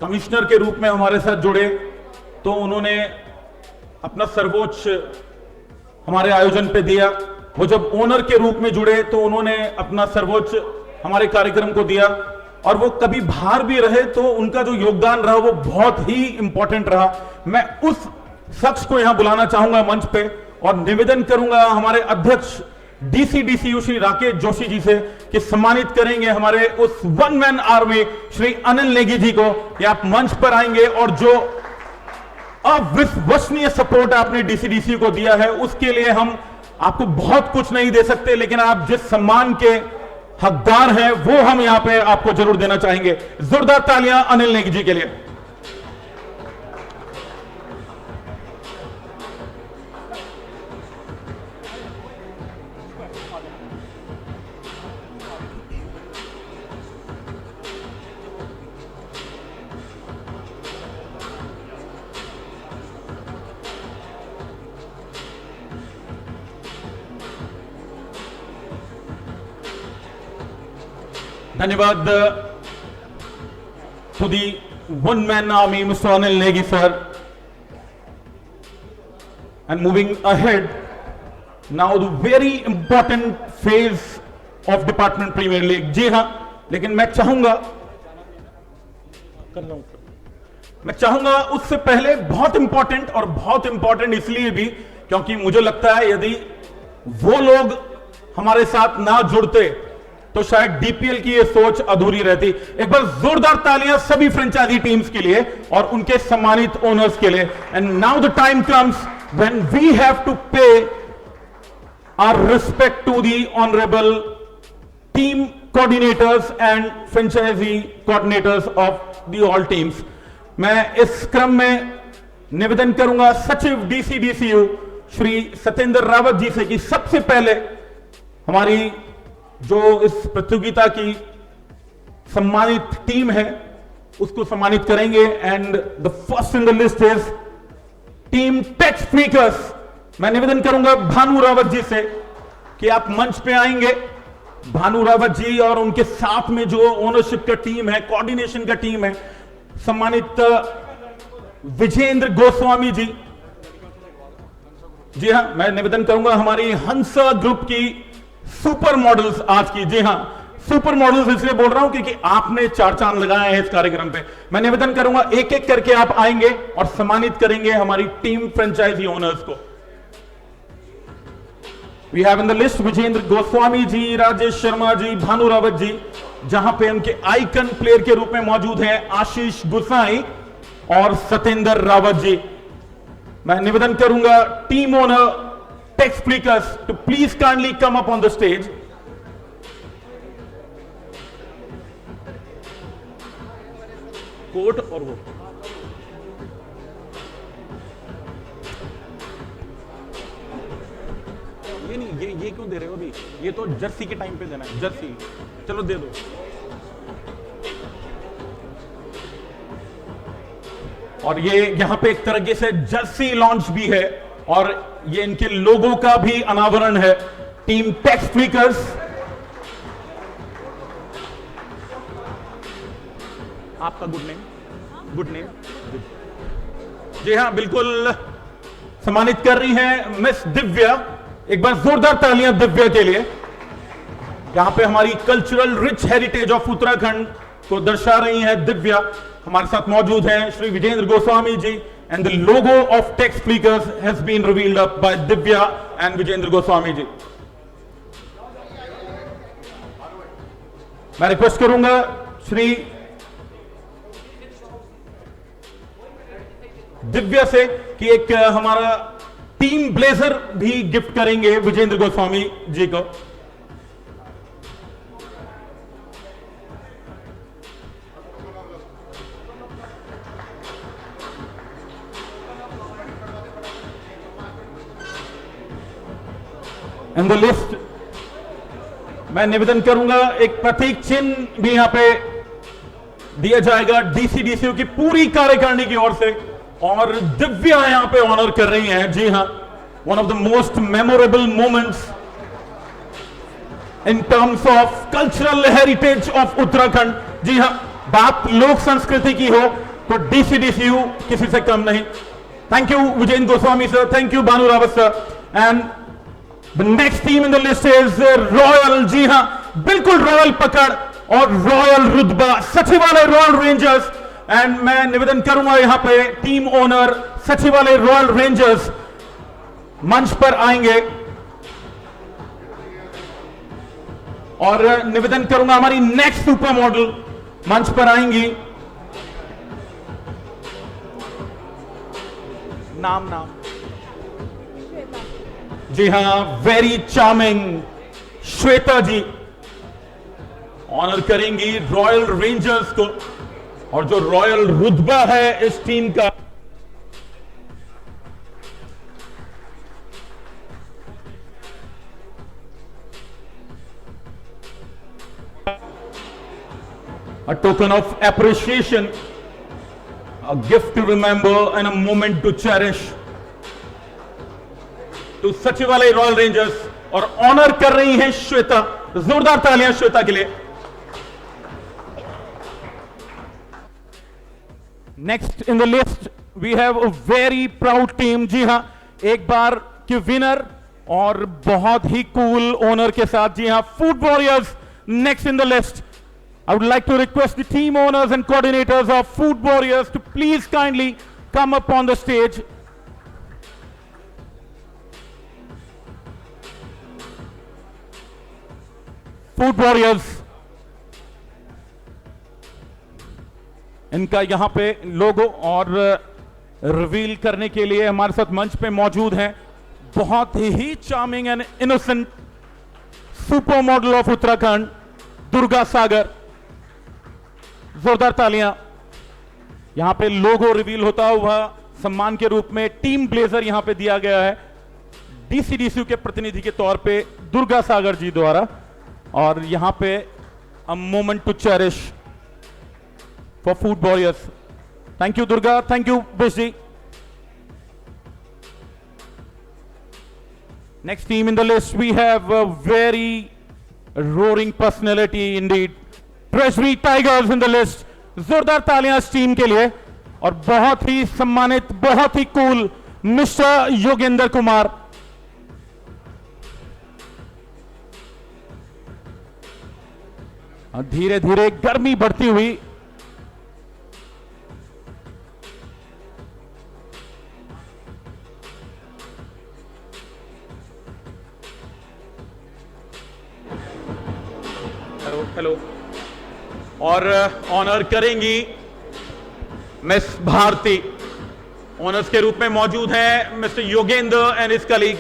कमिश्नर के रूप में हमारे साथ जुड़े तो उन्होंने अपना सर्वोच्च हमारे आयोजन पे दिया। वो जब ओनर के रूप में जुड़े तो उन्होंने अपना सर्वोच्च हमारे कार्यक्रम को दिया। और वो कभी बाहर भी रहे तो उनका जो योगदान रहा वो बहुत ही इंपॉर्टेंट रहा। मैं उस शख्स को यहां बुलाना चाहूंगा मंच पे और निवेदन करूंगा हमारे अध्यक्ष डीसीडीसीयू श्री राकेश जोशी जी से कि सम्मानित करेंगे हमारे उस one man army Shri Anil Negi ji को कि आप मंच पर आएंगे और जो अविश्वसनीय सपोर्ट आपने डीसीडीसी को दिया है उसके लिए हम आपको बहुत कुछ नहीं दे सकते, लेकिन आप जिस सम्मान के हकदार हैं वो हम यहां पे आपको जरूर देना चाहेंगे। जोरदार तालियां अनिल नेगी जी के लिए। धन्यवाद to the one-man army, Mr. Anil Negi sir. And moving ahead, now the very important phase of Department Premier League. जी हाँ, लेकिन मैं चाहूंगा उससे पहले बहुत इंपॉर्टेंट इसलिए भी क्योंकि मुझे लगता है यदि वो लोग हमारे साथ ना जुड़ते तो शायद डीपीएल की ये सोच अधूरी रहती। एक बार जोरदार तालियां सभी फ्रेंचाइजी टीम्स के लिए और उनके सम्मानित ओनर्स के लिए। And now the time comes when we have to pay our respect to the honourable team coordinators and franchise coordinators of the all teams. मैं इस क्रम में निवेदन करूंगा सचिव डीसीडीसीयू श्री सत्येंद्र रावत जी से कि सबसे पहले हमारी जो इस प्रतियोगिता की सम्मानित टीम है उसको सम्मानित करेंगे। And the first in the list is team Tex Freakers. मैं निवेदन करूंगा भानु रावत जी से कि आप मंच पे आएंगे। भानु रावत जी और उनके साथ में जो ओनरशिप का टीम है, कोऑर्डिनेशन का टीम है, सम्मानित विजेंद्र गोस्वामी जी। जी हां, मैं निवेदन करूंगा हमारी हंसा ग्रुप की सुपर मॉडल्स आज की। जी हां, सुपर मॉडल्स इसलिए बोल रहा हूं क्योंकि आपने 4 चांद लगाए हैं इस कार्यक्रम पे। मैं निवेदन करूंगा एक एक करके आप आएंगे और सम्मानित करेंगे हमारी टीम फ्रेंचाइजी ओनर्स को। We have in the list Vijendra Goswami ji, Rajesh Sharma ji, Bhanu Rawat ji, जहां पे उनके आइकन प्लेयर के रूप में मौजूद हैं आशीष गुसाई और सत्येंद्र रावत जी। मैं निवेदन करूंगा team owner Tex Freakers to please kindly come up on the stage. कोट और वो ये नहीं, ये क्यों दे रहे हो अभी? ये तो जर्सी के टाइम पे देना है, जर्सी। चलो दे दो। और ये यहां पे एक तरीके से जर्सी लॉन्च भी है और ये इनके लोगों का भी अनावरण है। टीम टेक्स फ्रीकर्स, आपका गुड नेम? जी हाँ, बिल्कुल सम्मानित कर रही हैं मिस दिव्या। एक बार जोरदार तालियां दिव्या के लिए। यहां पे हमारी cultural rich heritage of Uttarakhand को दर्शा रही हैं दिव्या। हमारे साथ मौजूद हैं श्री विजेंद्र गोस्वामी जी। And the logo of Tex Fleekers has been revealed up by Divya and Vijendra Goswami ji. मैं रिक्वेस्ट करूंगा श्री दिव्या से कि एक हमारा टीम ब्लेजर भी गिफ्ट करेंगे विजेंद्र गोस्वामी जी को। इन द लिस्ट मैं निवेदन करूंगा एक प्रतीक चिन्ह भी यहां पे दिया जाएगा डीसीडीसीयू की पूरी कार्यकारिणी की ओर से और दिव्या यहां पे ऑनर कर रही हैं। जी हां, one of the most memorable moments in terms of cultural heritage of Uttarakhand. जी हां, बात लोक संस्कृति की हो तो डीसीडीसीयू किसी से कम नहीं। Thank you Vijendra Goswami sir, thank you Bhanu Rawat sir. And The next team in the list is Royal। जी हां, बिल्कुल रॉयल पकड़ और रॉयल रुतबा, सचिवालय रॉयल रेंजर्स। एंड मैं निवेदन करूंगा यहां पे टीम ओनर सचिवालय रॉयल रेंजर्स मंच पर आएंगे और निवेदन करूंगा हमारी नेक्स्ट सुपर मॉडल मंच पर आएंगी। नाम जी हां, वेरी चार्मिंग श्वेता जी ऑनर करेंगी रॉयल रेंजर्स को और जो रॉयल रुतबा है इस टीम का a token of appreciation, a gift to remember and a moment to cherish to Sachivalaya Royal Rangers. और ऑनर कर रही हैं श्वेता। जोरदार तालियां श्वेता के लिए। Next in the list we have a very proud team. जी हां, एक बार के विनर और बहुत ही कूल ओनर के साथ। जी हां, food warriors next in the list. I would like to request the team owners and coordinators of Food Warriors to please kindly come up on the stage. Food Warriors, इनका यहां पे लोगो और reveal करने के लिए हमारे साथ मंच पे मौजूद हैं बहुत ही charming and innocent super model of Uttarakhand Durga Sagar. जोरदार तालियां। यहां पे लोगो रिवील होता हुआ सम्मान के रूप में टीम ब्लेजर यहां पे दिया गया है डीसीडीसी के प्रतिनिधि के तौर पे दुर्गा सागर जी द्वारा। और यहां पे a moment to cherish for food warriors. Thank you Durga, thank you Bisht ji. Next team in the list, we have a very roaring personality indeed. Treasury Tigers in the list. जोरदार तालियां इस टीम के लिए। और बहुत ही सम्मानित, बहुत ही कूल मिस्टर योगेंद्र कुमार। धीरे धीरे गर्मी बढ़ती हुई हेलो और ऑनर करेंगी मिस भारती। ऑनर्स के रूप में मौजूद हैं mister Yogendra and his colleague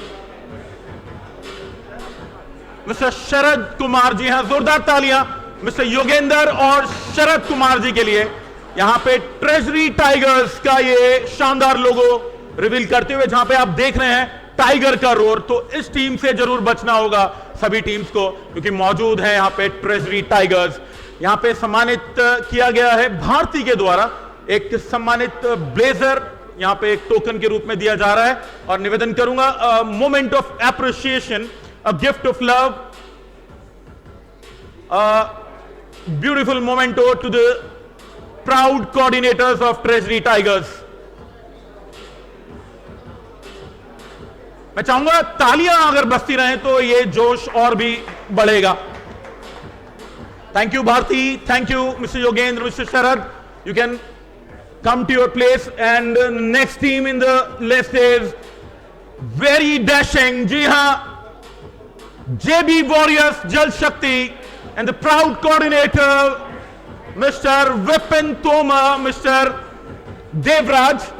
mister Sharad Kumar. जी हां, जोरदार तालियां मिस्टर योगेंद्र और शरद कुमार जी के लिए। यहां पे ट्रेजरी टाइगर्स का ये शानदार लोगो रिवील करते हुए जहां पे आप देख रहे हैं टाइगर का रोर। तो इस टीम से जरूर बचना होगा सभी टीम्स को, क्योंकि मौजूद है यहां पे ट्रेजरी टाइगर्स। यहां पे सम्मानित किया गया है भारती के द्वारा एक सम्मानित ब्लेजर यहां पे एक टोकन के रूप में दिया जा रहा है। और निवेदन करूंगा moment of appreciation, a gift of love, beautiful memento to the proud coordinators of treasury tigers. मैं चाहूंगा तालियां अगर बजती रहें तो ये जोश और भी बढ़ेगा। Thank you Bharti, thank you mister Yogendra, mister Sharad. You can come to your place. And next team in the list is very dashing. जी हां, JB warriors Jal Shakti and the proud coordinator mister Vipin Tomar, mister Devraj.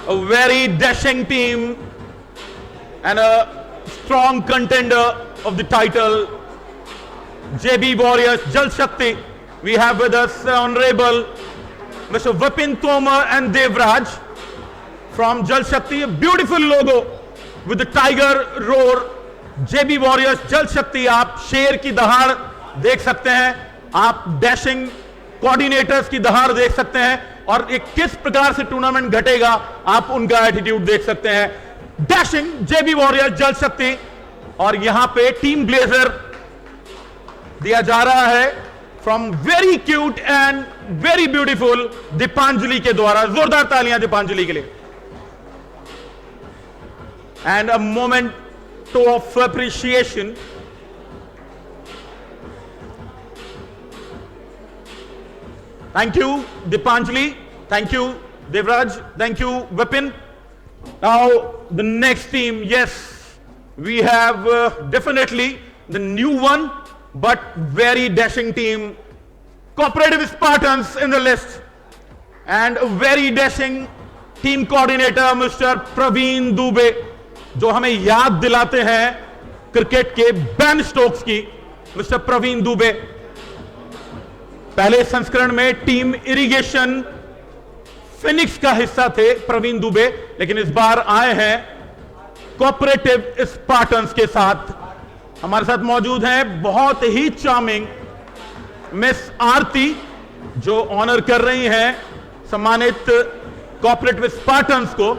A very dashing team and a strong contender of the title, JB Warriors Jal Shakti. We have with us Honorable Mr. Vipin Tomar and Devraj from Jal Shakti. A beautiful logo with the tiger roar. JB Warriors Jal Shakti. आप शेर की दहाड़ देख सकते हैं, आप dashing coordinators की दहाड़ देख सकते हैं, और एक किस प्रकार से टूर्नामेंट घटेगा आप उनका एटीट्यूड देख सकते हैं। डैशिंग जेबी वॉरियर जल शक्ति। और यहां पे टीम ब्लेजर दिया जा रहा है from very cute and very beautiful Deepanjali के द्वारा। जोरदार तालियां दीपांजलि के लिए। And a moment of appreciation Thank you, Dipanjali. Thank you, Devraj. Thank you, Vipin. Now, the next team, yes, we have definitely the new one, but very dashing team, Cooperative Spartans in the list. And a very dashing team coordinator, Mr. Praveen Dubey, जो हमें याद दिलाते हैं cricket के Ben Stokes की। Mister Praveen Dubey पहले संस्करण में टीम इरिगेशन फिनिक्स का हिस्सा थे प्रवीण दुबे, लेकिन इस बार आए हैं कोऑपरेटिव स्पार्टन्स के साथ। हमारे साथ मौजूद हैं बहुत ही चार्मिंग मिस आरती, जो ऑनर कर रही हैं सम्मानित कोऑपरेटिव स्पार्टन्स को,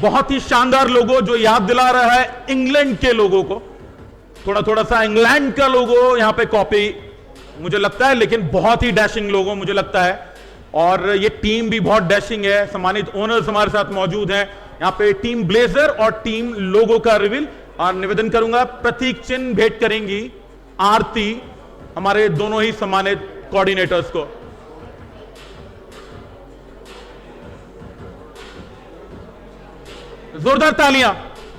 बहुत ही शानदार लोगो जो याद दिला रहा है इंग्लैंड के लोगों को। थोड़ा थोड़ा सा इंग्लैंड का लोगो यहां पे कॉपी मुझे लगता है, लेकिन बहुत ही डैशिंग लोगो मुझे लगता है। और ये टीम भी बहुत डैशिंग है। सम्मानित ओनर्स हमारे साथ मौजूद हैं यहां पे, टीम ब्लेजर और टीम लोगो का रिवील। और निवेदन करूंगा प्रतीक चिन्ह भेंट करेंगी आरती हमारे दोनों ही सम्मानित कोऑर्डिनेटर्स को। जोरदार तालियां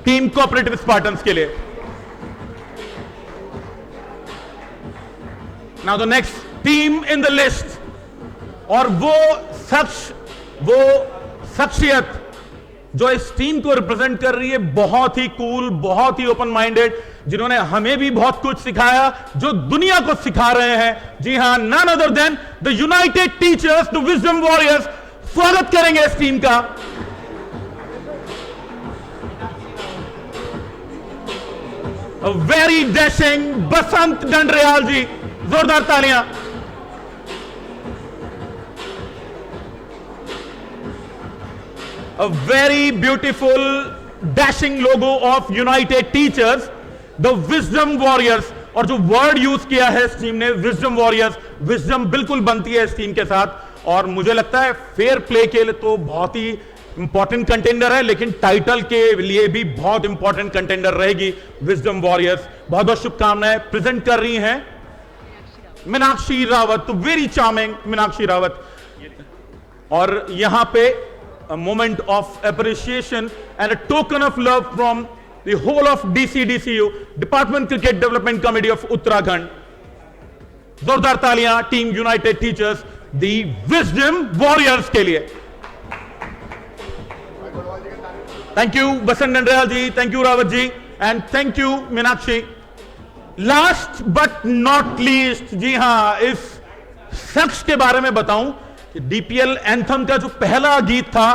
टीम कोऑपरेटिव स्पार्टन्स के लिए। Now the next team in the list, और वो शख्सियत जो इस टीम को रिप्रेजेंट कर रही है, बहुत ही कूल, बहुत ही ओपन माइंडेड, जिन्होंने हमें भी बहुत कुछ सिखाया, जो दुनिया को सिखा रहे हैं। जी हां, none other than the united teachers, the wisdom warriors. स्वागत करेंगे इस टीम का। वेरी डैशिंग बसंत डंडरियाल जी, जोरदार तालियां। A very beautiful dashing logo of United Teachers, the Wisdom Warriors। और जो वर्ड यूज किया है इस टीम ने, विजडम वॉरियर्स, विजडम बिल्कुल बनती है इस टीम के साथ। और मुझे लगता है फेयर प्ले के लिए तो बहुत ही इंपॉर्टेंट कंटेंडर है, लेकिन टाइटल के लिए भी बहुत इंपॉर्टेंट कंटेंडर रहेगी विजडम वॉरियर्स। बहुत बहुत शुभकामनाएं। प्रेजेंट कर रही हैं मीनाक्षी रावत, तो वेरी चार्मिंग मीनाक्षी रावत। और यहां पे a moment of appreciation and a token of love from the whole of DCDCU, Department Cricket Development Committee of Uttarakhand। जोरदार तालियां team united teachers, the wisdom warriors के लिए। Thank you Basant Dandriyal ji, thank you Rawat ji, and thank you Meenakshi. Last but not least, जी हां, इस शख्स के बारे में बताऊं, डीपीएल एंथम का जो पहला गीत था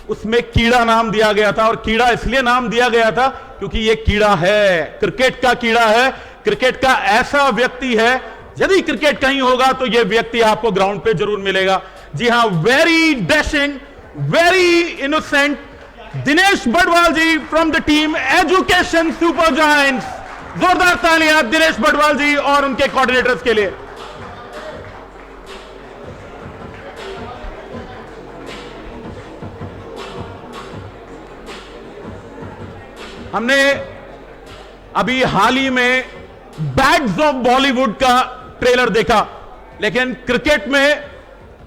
उसमें कीड़ा नाम दिया गया था। और कीड़ा इसलिए नाम दिया गया था क्योंकि ये कीड़ा है, क्रिकेट का कीड़ा है, क्रिकेट का ऐसा व्यक्ति है, यदि क्रिकेट कहीं होगा तो ये व्यक्ति आपको ग्राउंड पे जरूर मिलेगा। जी हां, very dashing, very innocent, Dinesh Badwal ji from the team education super giants. जोरदार तालियां दिनेश बड़वाल जी और उनके कोऑर्डिनेटर्स के लिए। हमने अभी हाल ही में बैड्स ऑफ बॉलीवुड का ट्रेलर देखा, लेकिन क्रिकेट में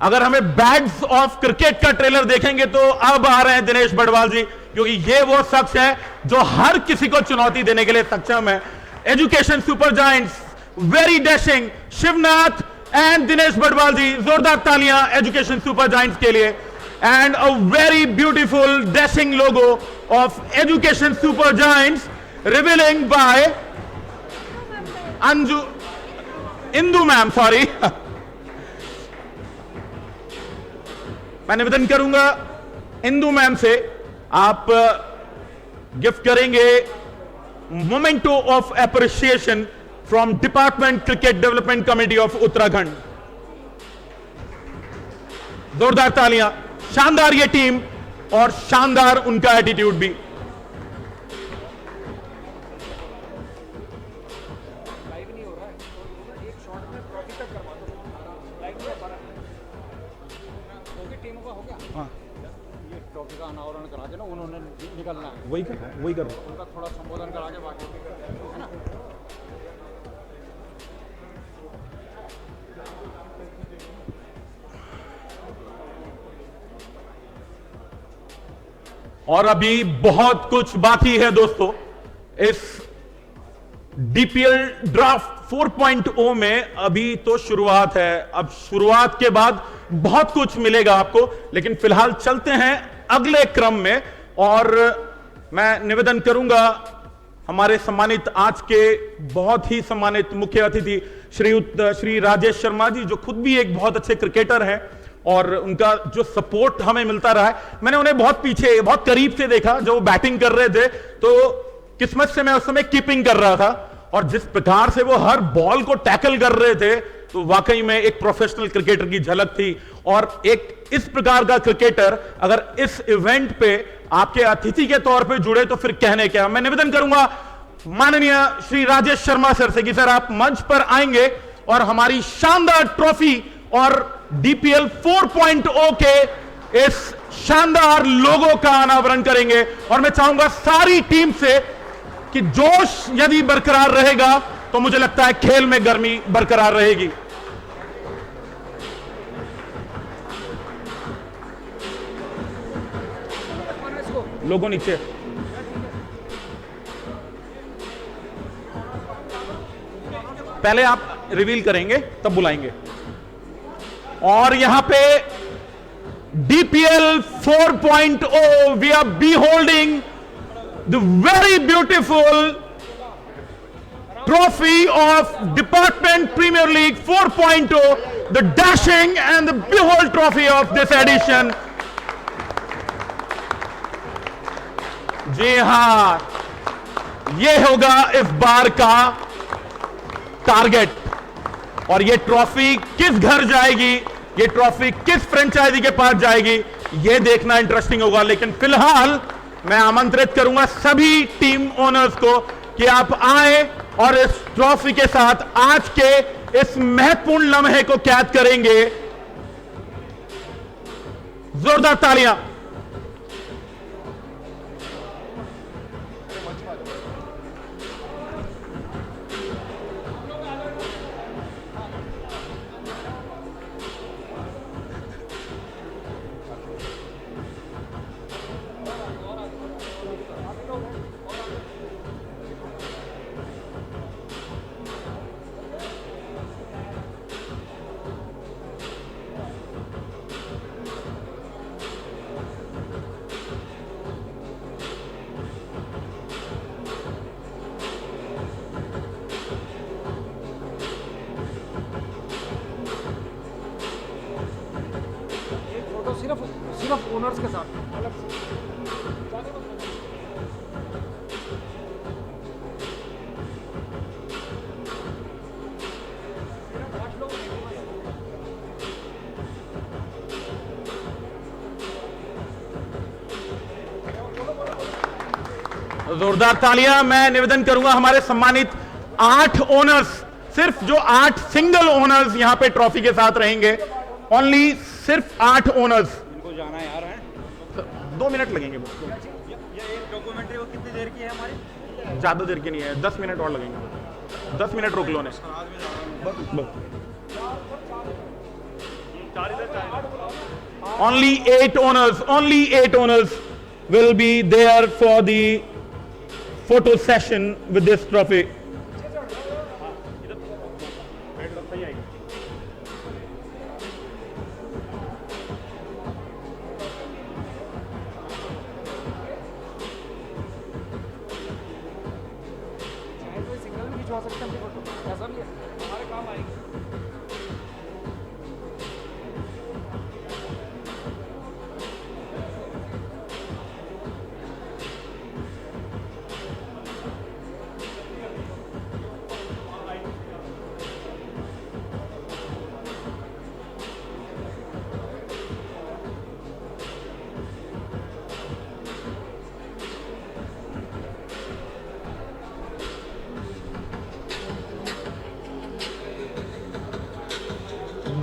अगर हमें बैड्स ऑफ क्रिकेट का ट्रेलर देखेंगे तो अब आ रहे हैं दिनेश बड़वाल जी, क्योंकि ये वो शख्स है जो हर किसी को चुनौती देने के लिए सक्षम है। Education super giants, very dashing, Shivnath and Dinesh Badwal ji, जोरदार तालियां एजुकेशन सुपर जायंट्स के लिए। And a very beautiful dashing logo of Education Super Giants, revealing by Indu ma'am, sorry। मैं निवेदन करूंगा इंदु मैम से, आप गिफ्ट करेंगे memento of appreciation from department cricket development committee of Uttarakhand. जोरदार तालियां, शानदार ये टीम और शानदार उनका एटीट्यूड भी। लाइव नहीं हो रहा है, एक शॉट में ट्रॉफी तक करवा दो, लाइव नहीं हो पा रहा है। टीमों का हो गया, हाँ, ये ट्रॉफी का अनावरण करा के ना उन्होंने निकलना है, वही कर उनका थोड़ा संबोधन करा के बाकी है ना। और अभी बहुत कुछ बाकी है दोस्तों इस डीपीएल ड्राफ्ट 4.0 में। अभी तो शुरुआत है, अब शुरुआत के बाद बहुत कुछ मिलेगा आपको, लेकिन फिलहाल चलते हैं अगले क्रम में। और मैं निवेदन करूंगा हमारे सम्मानित आज के बहुत ही सम्मानित मुख्य अतिथि श्री राजेश शर्मा जी, जो खुद भी एक बहुत अच्छे क्रिकेटर हैं और उनका जो सपोर्ट हमें मिलता रहा है। मैंने उन्हें बहुत पीछे, बहुत करीब से देखा, जो बैटिंग कर रहे थे तो किस्मत से मैं उस समय कीपिंग कर रहा था, और जिस प्रकार से वो हर बॉल को टैकल कर रहे थे तो वाकई में एक प्रोफेशनल क्रिकेटर की झलक थी। और एक इस प्रकार का क्रिकेटर अगर इस इवेंट पे आपके अतिथि के तौर पे जुड़े तो फिर कहने क्या। मैं निवेदन करूंगा माननीय श्री राजेश शर्मा सर से कि सर आप मंच पर आएंगे और हमारी शानदार ट्रॉफी और डीपीएल 4.0 के इस शानदार लोगो का अनावरण करेंगे। और मैं चाहूंगा सारी टीम से कि जोश यदि बरकरार रहेगा तो मुझे लगता है खेल में गर्मी बरकरार रहेगी। लोगों नीचे पहले आप रिवील करेंगे तब बुलाएंगे। और यहां पे DPL 4.0 we are be holding the very beautiful trophy of Department Premier League 4.0, the dashing and the behold trophy of this edition. जी हां, ये होगा इस बार का टारगेट। और ये ट्रॉफी किस घर जाएगी, ये ट्रॉफी किस फ्रेंचाइजी के पास जाएगी, ये देखना इंटरेस्टिंग होगा। लेकिन फिलहाल मैं आमंत्रित करूंगा सभी टीम ओनर्स को कि आप आए और इस ट्रॉफी के साथ आज के इस महत्वपूर्ण लम्हे को कैद करेंगे। जोरदार तालियां। सिर्फ ओनर्स के साथ अलग से। जोरदार तालियां। मैं निवेदन करूंगा हमारे सम्मानित 8 ओनर्स, सिर्फ जो 8 सिंगल ओनर्स यहां पे ट्रॉफी के साथ रहेंगे, ओनली सिर्फ 8 ओनर्स। इनको जाना है यार, है 2 मिनट लगेंगे। ये एक डॉक्यूमेंट्री वो कितनी देर की है हमारी? ज्यादा देर की नहीं है, 10 मिनट और लगेंगे। 10 मिनट रोक लो ने। Only 8 owners will be there for the photo session with this trophy. Single भी खिंचवा सकते हैं फोटो, ऐसा भी है, हमारे काम आएगी।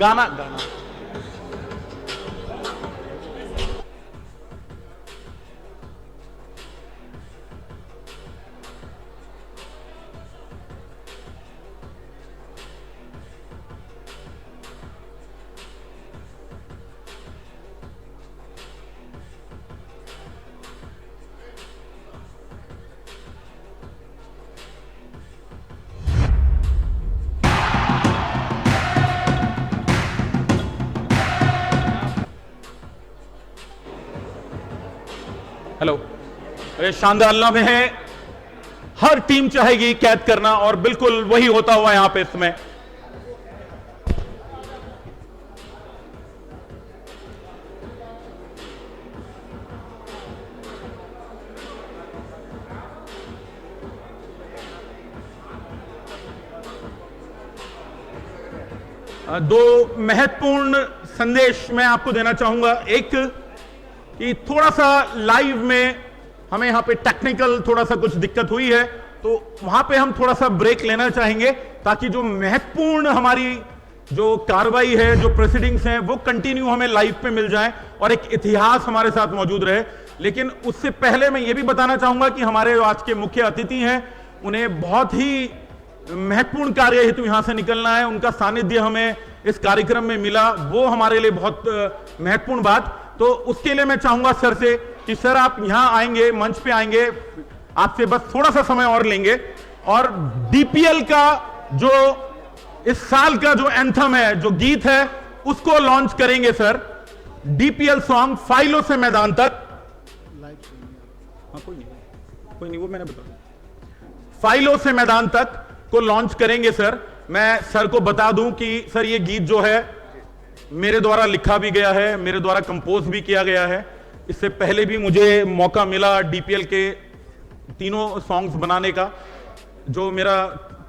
गाना हेलो। ये शानदार लम्हे हैं, हर टीम चाहेगी कैद करना और बिल्कुल वही होता हुआ यहां पे इसमें। दो महत्वपूर्ण संदेश मैं आपको देना चाहूंगा। एक कि थोड़ा सा लाइव में हमें यहां पे टेक्निकल थोड़ा सा कुछ दिक्कत हुई है, तो वहां पे हम थोड़ा सा ब्रेक लेना चाहेंगे ताकि जो महत्वपूर्ण हमारी जो कार्रवाई है, जो प्रोसीडिंग्स हैं, वो कंटिन्यू हमें लाइव पे मिल जाएं और एक इतिहास हमारे साथ मौजूद रहे। लेकिन उससे पहले मैं ये भी बताना चाहूंगा कि हमारे जो आज के मुख्य अतिथि हैं, उन्हें बहुत ही महत्वपूर्ण कार्य हेतु यहां से निकलना है। उनका सानिध्य हमें इस कार्यक्रम में मिला, वो हमारे लिए बहुत महत्वपूर्ण बात। तो उसके लिए मैं चाहूंगा सर से कि सर आप यहां आएंगे, मंच पे आएंगे, आपसे बस थोड़ा सा समय और लेंगे और डीपीएल का जो इस साल का जो एंथम है, जो गीत है, उसको लॉन्च करेंगे सर। डीपीएल सॉन्ग फाइलों से मैदान तक। हाँ, कोई नहीं, वो मैंने बताया। फाइलों से मैदान तक को लॉन्च करेंगे सर। मैं सर को बता दूं कि सर ये गीत जो है मेरे द्वारा लिखा भी गया है, मेरे द्वारा कंपोज भी किया गया है। इससे पहले भी मुझे मौका मिला डीपीएल के तीनों सॉन्ग्स बनाने का। जो मेरा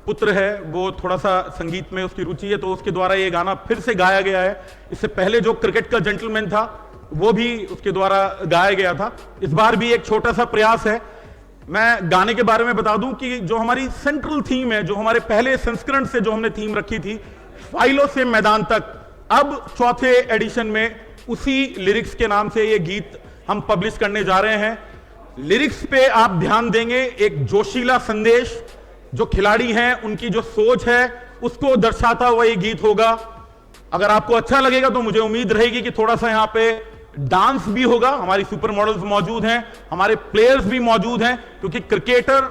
पुत्र है वो थोड़ा सा संगीत में उसकी रुचि है, तो उसके द्वारा ये गाना फिर से गाया गया है। इससे पहले जो क्रिकेट का जेंटलमैन था वो भी उसके द्वारा गाया गया था। इस बार भी एक छोटा सा प्रयास है। मैं गाने के बारे में बता दूं कि जो हमारी सेंट्रल थीम है, जो हमारे पहले संस्करण से जो हमने थीम रखी थी, फाइलों से मैदान तक, अब चौथे एडिशन में उसी लिरिक्स के नाम से ये गीत हम पब्लिश करने जा रहे हैं। लिरिक्स पे आप ध्यान देंगे, एक जोशीला संदेश, जो खिलाड़ी हैं उनकी जो सोच है उसको दर्शाता हुआ ये गीत होगा। अगर आपको अच्छा लगेगा तो मुझे उम्मीद रहेगी कि थोड़ा सा यहां पे डांस भी होगा। हमारी सुपर मॉडल्स मौजूद हैं, हमारे प्लेयर्स भी मौजूद हैं, क्योंकि क्रिकेटर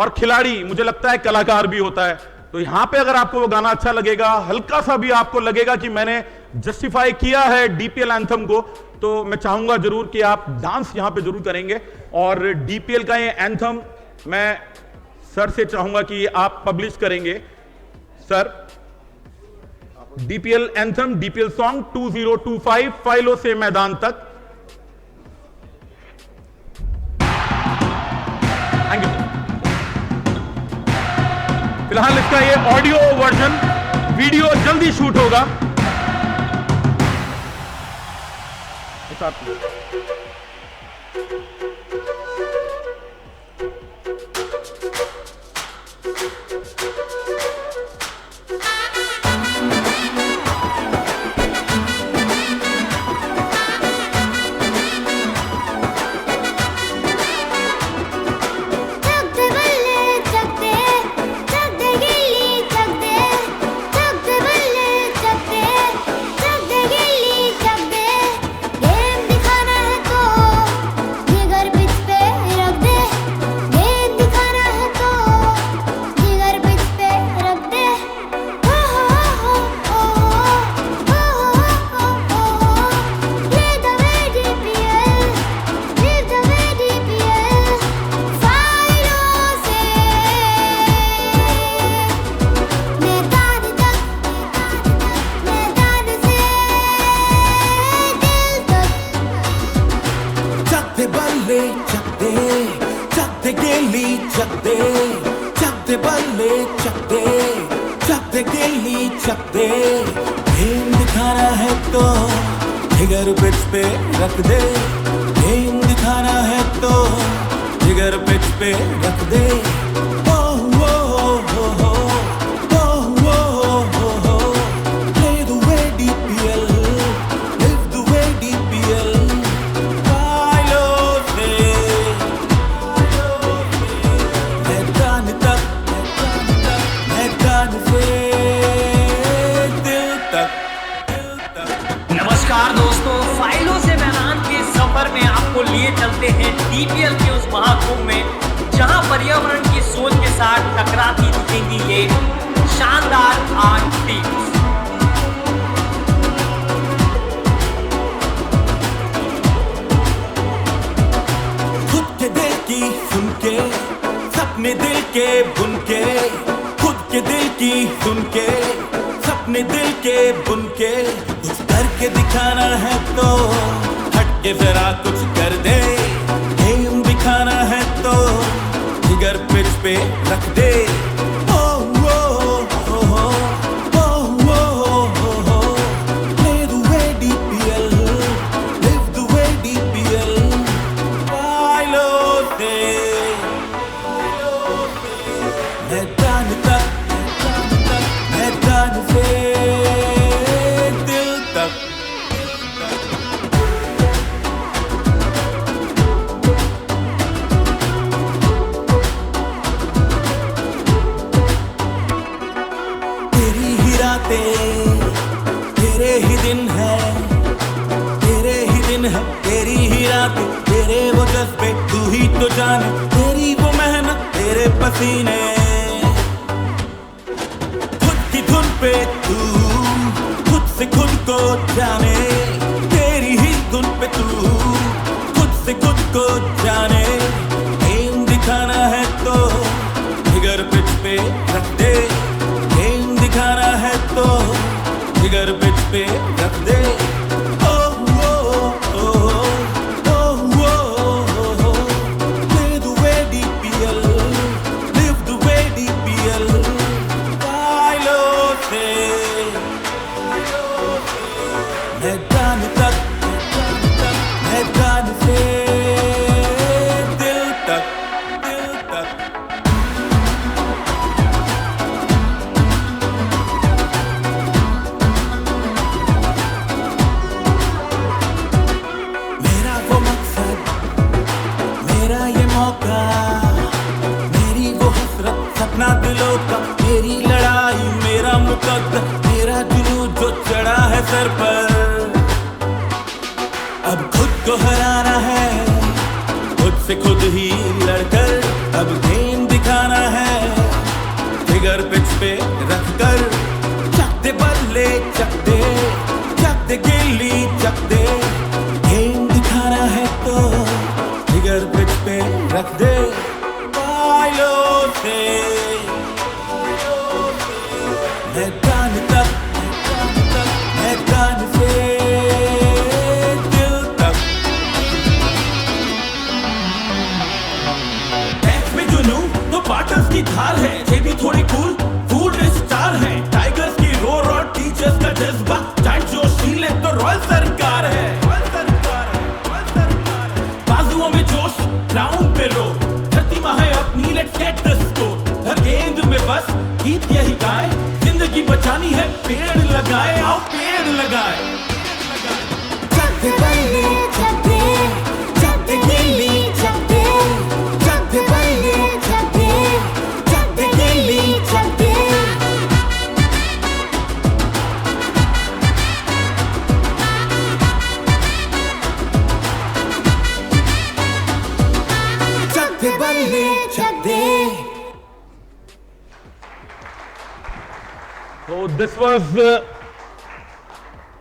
और खिलाड़ी मुझे लगता है कलाकार भी होता है। तो यहां पे अगर आपको वो गाना अच्छा लगेगा, हल्का सा भी आपको लगेगा कि मैंने जस्टिफाई किया है डीपीएल एंथम को, तो मैं चाहूंगा जरूर कि आप डांस यहां पे जरूर करेंगे। और डीपीएल का ये एंथम मैं सर से चाहूंगा कि आप पब्लिश करेंगे sir. DPL anthem, DPL song 2025 फाइलों से मैदान तक। Thank you. फिलहाल इसका ये ऑडियो वर्जन, वीडियो जल्दी शूट होगा। गेम दिखाना है तो जिगर पिच पे रख दे, गेम दिखाना है तो जिगर पिच पे रख दे। नमस्कार दोस्तों, फाइलों से मैदान के सफर में आपको लिए चलते हैं डीपीएल के उस महाकुंभ में, जहां पर्यावरण की सोच के साथ टकराती दिखेंगी ये शानदार आर्ट टीम्स। खुद के दिल की सुन के, सपने दिल के बुन के, खुद के दिल की सुन के, सपने दिल के बुन के, कुछ करके दिखाना है तो हट के जरा कुछ कर दे, गेम दिखाना है तो जिगर पिच पे रख दे। Play the way मैदान तक, मैदान से दिल तक। तेरी ही रातें, तेरे ही दिन है, तेरे ही दिन है, तेरी ही रातें, तेरे वो जज्बे, तू ही तो जाने, तेरी वो मेहनत, तेरे पसीने, खुद की धुन पे तू, खुद से खुद को जाने, तेरी ही धुन पे तू, खुद से खुद को जाने। गेम दिखाना है तो जिगर पिच पे रख दे, गेम दिखाना है तो जिगर पिच पे रख दे। मैदान तक, मैदान से दिल तक, दिल तक। मेरा वो मकसद, मेरा ये मौका, मेरी वो हसरत, सपना दिलों का, मेरी लड़ाई, मेरा मुकद्दर, मेरा जुनून जो चढ़ा है सर पर। अब खुद को हराना है, खुद से खुद ही लड़कर, अब गेम दिखाना है, फिगर पिच पे रख कर। चक दे बल्ले चक दे, चक दे गिल्ली चक दे, गेम दिखाना है तो फिगर पिच पे रख दे। बालों से मैदान तक, मैदान से दिल तक। मैच में जुनून तो बाटर्स की धार है, ये भी थोड़े कूल फूड स्टार है। टाइगर्स की रोर और टीचर्स का जज्बा, जाट जोशील है तो रॉयल सरकार है। बाजुओं में जोश, ग्राउंड पे रो, धरती माँ है अपनी, लेट्स गेट द स्कोर। हर गेंद में बस गीत यही गाए, जिंदगी बचानी है पेड़ लगाए, आओ पेड़ लगाए। चक दे बल्ले चक दे, चक दे गिल्ली चक दे, चक दे बल्ले चक दे, चक दे गिल्ली चक दे। चक दे बल्ले चक दे। So this was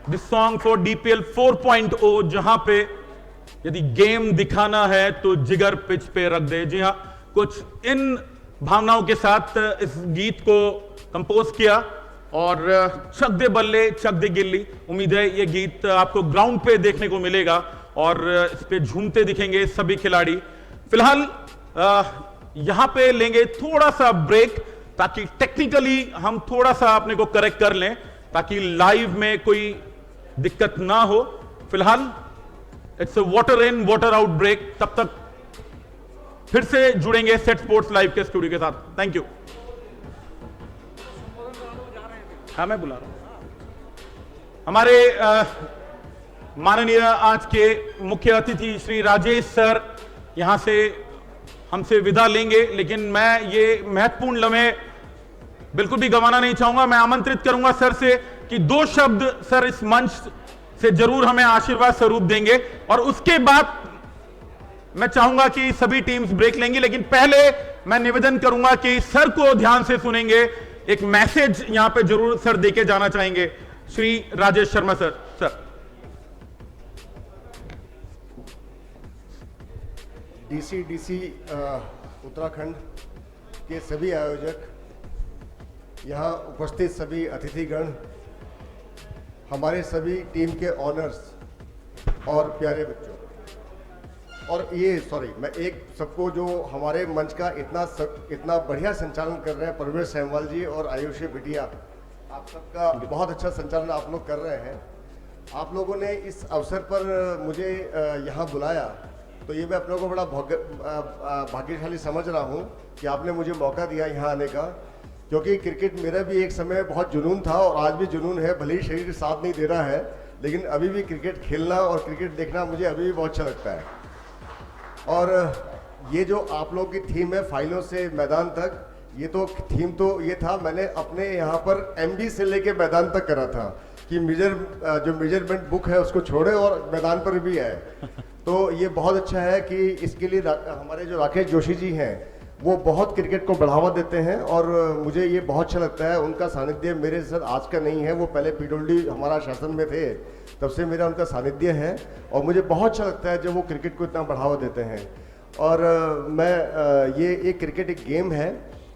this song for DPL 4.0, जहां पे यदि गेम दिखाना है तो जिगर पिच पे रख दे। जी हाँ, कुछ इन भावनाओं के साथ इस गीत को कंपोज किया और चक दे बल्ले चक दे गिल्ली। उम्मीद है ये गीत आपको ग्राउंड पे देखने को मिलेगा और इस पे झूमते दिखेंगे सभी खिलाड़ी। फिलहाल यहां पे लेंगे थोड़ा सा ब्रेक, ताकि टेक्निकली हम थोड़ा सा अपने को करेक्ट कर लें, ताकि लाइव में कोई दिक्कत ना हो। फिलहाल it's water in water out break. तब तक फिर से जुड़ेंगे सेट स्पोर्ट्स लाइव के स्टूडियो के साथ। Thank you. हाँ, मैं बुला रहा हूं। हमारे माननीय आज के मुख्य अतिथि श्री राजेश सर यहां से हमसे विदा लेंगे, लेकिन मैं ये महत्वपूर्ण लम्हे बिल्कुल भी गंवाना नहीं चाहूंगा। मैं आमंत्रित करूंगा सर से कि 2 शब्द सर इस मंच से जरूर हमें आशीर्वाद स्वरूप देंगे और उसके बाद मैं चाहूंगा कि सभी टीम्स ब्रेक लेंगी। लेकिन पहले मैं निवेदन करूंगा कि सर को ध्यान से सुनेंगे, एक मैसेज यहां पे जरूर सर देके जाना चाहेंगे। Shri Rajesh Sharma sir. Sir DC Uttarakhand के सभी आयोजक, यहाँ उपस्थित सभी अतिथिगण, हमारे सभी टीम के ऑनर्स और प्यारे बच्चों, और ये मैं एक सबको जो हमारे मंच का इतना बढ़िया संचालन कर रहे हैं परवेश सहवाल जी और आयुषी बिटिया, आप सबका बहुत अच्छा संचालन आप लोग कर रहे हैं। आप लोगों ने इस अवसर पर मुझे यहाँ बुलाया तो ये मैं अपने को बड़ा भाग्यशाली समझ रहा हूँ कि आपने मुझे मौका दिया यहाँ आने का, क्योंकि क्रिकेट मेरा भी एक समय बहुत जुनून था और आज भी जुनून है, भले ही शरीर साथ नहीं दे रहा है, लेकिन अभी भी क्रिकेट खेलना और क्रिकेट देखना मुझे अभी भी बहुत अच्छा लगता है। और ये जो आप लोग की थीम है फाइलों से मैदान तक, ये तो थीम तो ये था, मैंने अपने यहाँ पर MB से लेके मैदान तक करा था कि जो मेजरमेंट बुक है उसको छोड़े और मैदान पर भी है। तो ये बहुत अच्छा है कि इसके लिए हमारे जो राकेश जोशी जी हैं वो बहुत क्रिकेट को बढ़ावा देते हैं और मुझे ये बहुत अच्छा लगता है। उनका सानिध्य मेरे साथ आज का नहीं है, वो पहले PWD हमारा शासन में थे, तब से मेरा उनका सानिध्य है और मुझे बहुत अच्छा लगता है जब वो क्रिकेट को इतना बढ़ावा देते हैं। और ये एक क्रिकेट एक गेम है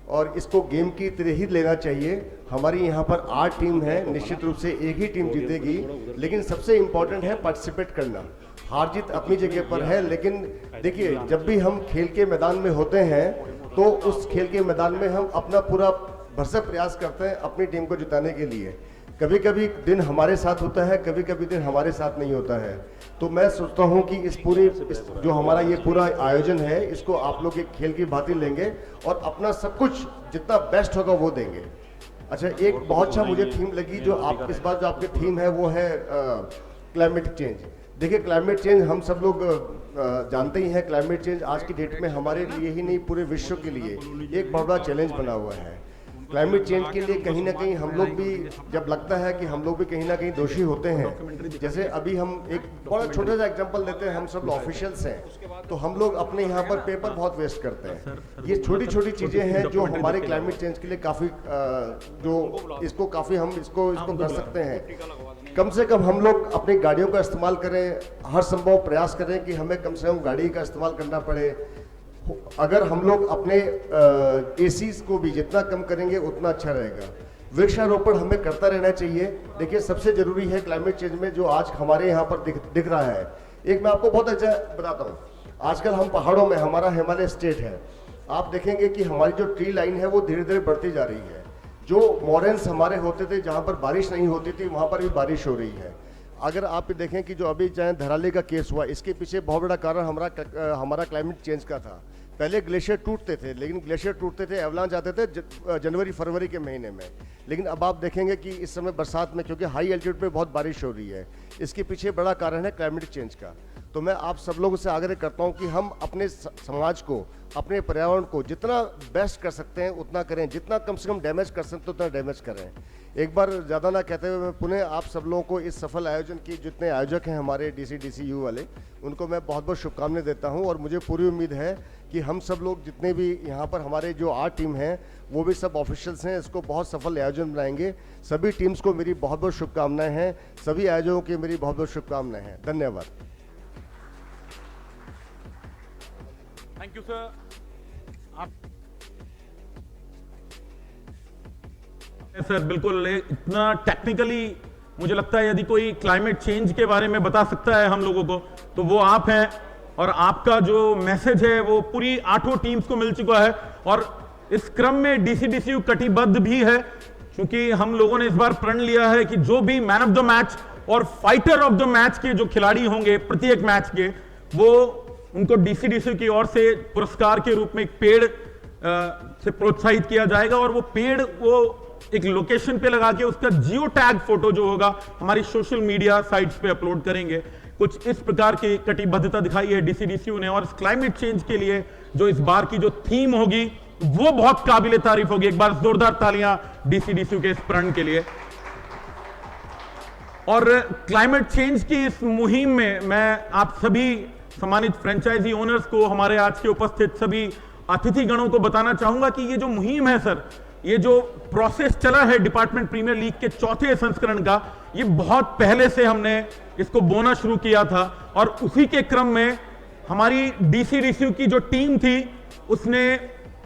और इसको गेम की तरह ही लेना चाहिए। हमारी यहाँ पर 8 टीम है, निश्चित रूप से एक ही टीम जीतेगी, लेकिन सबसे इम्पोर्टेंट है पार्टिसिपेट करना। हार जीत अपनी जगह पर है, लेकिन देखिए जब भी हम खेल के मैदान में होते हैं तो उस खेल के मैदान में हम अपना पूरा भरसक प्रयास करते हैं अपनी टीम को जिताने के लिए। कभी कभी दिन हमारे साथ होता है, कभी कभी दिन हमारे साथ नहीं होता है। तो मैं सोचता हूं कि जो हमारा ये पूरा आयोजन है इसको आप लोग एक खेल की भांति लेंगे और अपना सब कुछ जितना बेस्ट होगा वो देंगे। अच्छा, एक बहुत अच्छा मुझे थीम लगी जो आप इस बार जो आपकी थीम है वो है क्लाइमेट चेंज। देखिए क्लाइमेट चेंज हम सब लोग जानते ही हैं, क्लाइमेट चेंज आज की डेट में हमारे लिए ही नहीं पूरे विश्व के लिए एक बहुत बड़ा चैलेंज बना हुआ है। क्लाइमेट चेंज के लिए कहीं ना कहीं हम लोग भी, जब लगता है कि हम लोग भी कहीं ना कहीं दोषी होते हैं, जैसे अभी हम एक बड़ा छोटा सा एग्जांपल देते हैं, हम सब ऑफिशियल्स हैं तो हम लोग अपने यहाँ पर पेपर बहुत वेस्ट करते हैं। ये छोटी छोटी चीज़ें हैं जो हमारे क्लाइमेट चेंज के लिए काफ़ी जो इसको काफ़ी हम इसको कर सकते हैं। कम से कम हम लोग अपनी गाड़ियों का इस्तेमाल करें, हर संभव प्रयास करें कि हमें कम से कम गाड़ी का इस्तेमाल करना पड़े। अगर हम लोग अपने एसीज को भी जितना कम करेंगे उतना अच्छा रहेगा। वृक्षारोपण हमें करता रहना चाहिए। देखिए सबसे जरूरी है क्लाइमेट चेंज में जो आज हमारे यहाँ पर दिख रहा है। एक मैं आपको बहुत अच्छा बताता हूँ, आजकल हम पहाड़ों में, हमारा हिमालय स्टेट है, आप देखेंगे कि हमारी जो ट्री लाइन है वो धीरे धीरे बढ़ती जा रही है। जो मॉरेंस हमारे होते थे जहाँ पर बारिश नहीं होती थी वहाँ पर भी बारिश हो रही है। अगर आप देखें कि जो अभी चाहे धराली का केस हुआ, इसके पीछे बहुत बड़ा कारण हमारा क्लाइमेट चेंज का था। पहले ग्लेशियर टूटते थे, लेकिन ग्लेशियर टूटते थे, एवलांच आते थे जनवरी फरवरी के महीने में, लेकिन अब आप देखेंगे कि इस समय बरसात में, क्योंकि हाई एल्टीट्यूड पे बहुत बारिश हो रही है, इसके पीछे बड़ा कारण है क्लाइमेट चेंज का। तो मैं आप सब लोगों से आग्रह करता हूं कि हम अपने समाज को, अपने पर्यावरण को जितना बेस्ट कर सकते हैं उतना करें, जितना कम से कम डैमेज कर सकते हैं उतना डैमेज करें। एक बार ज़्यादा ना कहते हुए मैं पुनः आप सब लोगों को इस सफल आयोजन की जितने आयोजक हैं हमारे DCDCU वाले, उनको मैं बहुत बहुत शुभकामनाएं देता हूं और मुझे पूरी उम्मीद है कि हम सब लोग जितने भी यहाँ पर हमारे जो 8 टीम हैं वो भी सब ऑफिशियल्स हैं, इसको बहुत सफल आयोजन बनाएंगे। सभी टीम्स को मेरी बहुत बहुत शुभकामनाएं हैं, सभी आयोजकों की मेरी बहुत बहुत शुभकामनाएं हैं। धन्यवाद। Thank you sir. आप सर बिल्कुल इतना टेक्निकली मुझे लगता है यदि कोई क्लाइमेट चेंज के बारे में बता सकता है हम लोगों को तो वो आप हैं, और आपका जो मैसेज है वो पूरी 8 टीम्स को मिल चुका है। और इस क्रम में DCDCU कटिबद्ध भी है, क्योंकि हम लोगों ने इस बार प्रण लिया है कि जो भी मैन ऑफ द मैच और फाइटर ऑफ द मैच के जो खिलाड़ी होंगे प्रत्येक मैच के, वो उनको DCDCU की ओर से पुरस्कार के रूप में एक पेड़ से प्रोत्साहित किया जाएगा, और वो पेड़ वो एक लोकेशन पे लगा के उसका जियो टैग फोटो जो होगा हमारी सोशल मीडिया साइट्स पे अपलोड करेंगे। कुछ इस प्रकार की कटिबद्धता दिखाई है DCDCU ने, और इस क्लाइमेट चेंज के लिए जो इस बार की जो थीम होगी वो बहुत काबिले तारीफ होगी। एक बार जोरदार तालियां DCDCU के इस प्रण के लिए। और क्लाइमेट चेंज की इस मुहिम में मैं आप सभी सम्मानित फ्रेंचाइजी ओनर्स को, हमारे आज के उपस्थित सभी अतिथि गणों को बताना चाहूंगा कि ये जो मुहिम है सर, ये जो प्रोसेस चला है डिपार्टमेंट प्रीमियर लीग के 4थे संस्करण का, ये बहुत पहले से हमने इसको बोना शुरू किया था। और उसी के क्रम में हमारी DCDCU की जो टीम थी उसने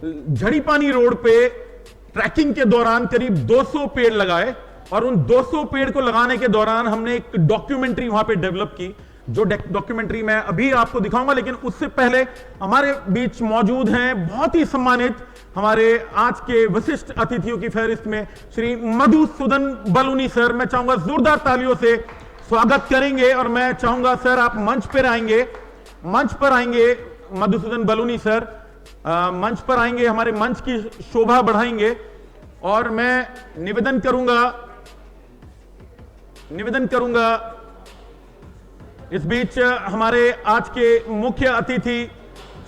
झड़ीपानी रोड पे ट्रैकिंग के दौरान करीब 200 पेड़ लगाए, और उन 200 पेड़ को लगाने के दौरान हमने एक डॉक्यूमेंट्री वहां पे डेवलप की, जो डॉक्यूमेंट्री मैं अभी आपको दिखाऊंगा। लेकिन उससे पहले हमारे बीच मौजूद हैं बहुत ही सम्मानित हमारे आज के विशिष्ट अतिथियों की फहरिस्त में श्री मधुसूदन बलूनी सर। मैं चाहूंगा जोरदार तालियों से स्वागत करेंगे, और मैं चाहूंगा सर आप मंच पर आएंगे। मंच पर आएंगे मधुसूदन बलूनी सर, मंच पर आएंगे, हमारे मंच की शोभा बढ़ाएंगे। और मैं निवेदन करूंगा इस बीच हमारे आज के मुख्य अतिथि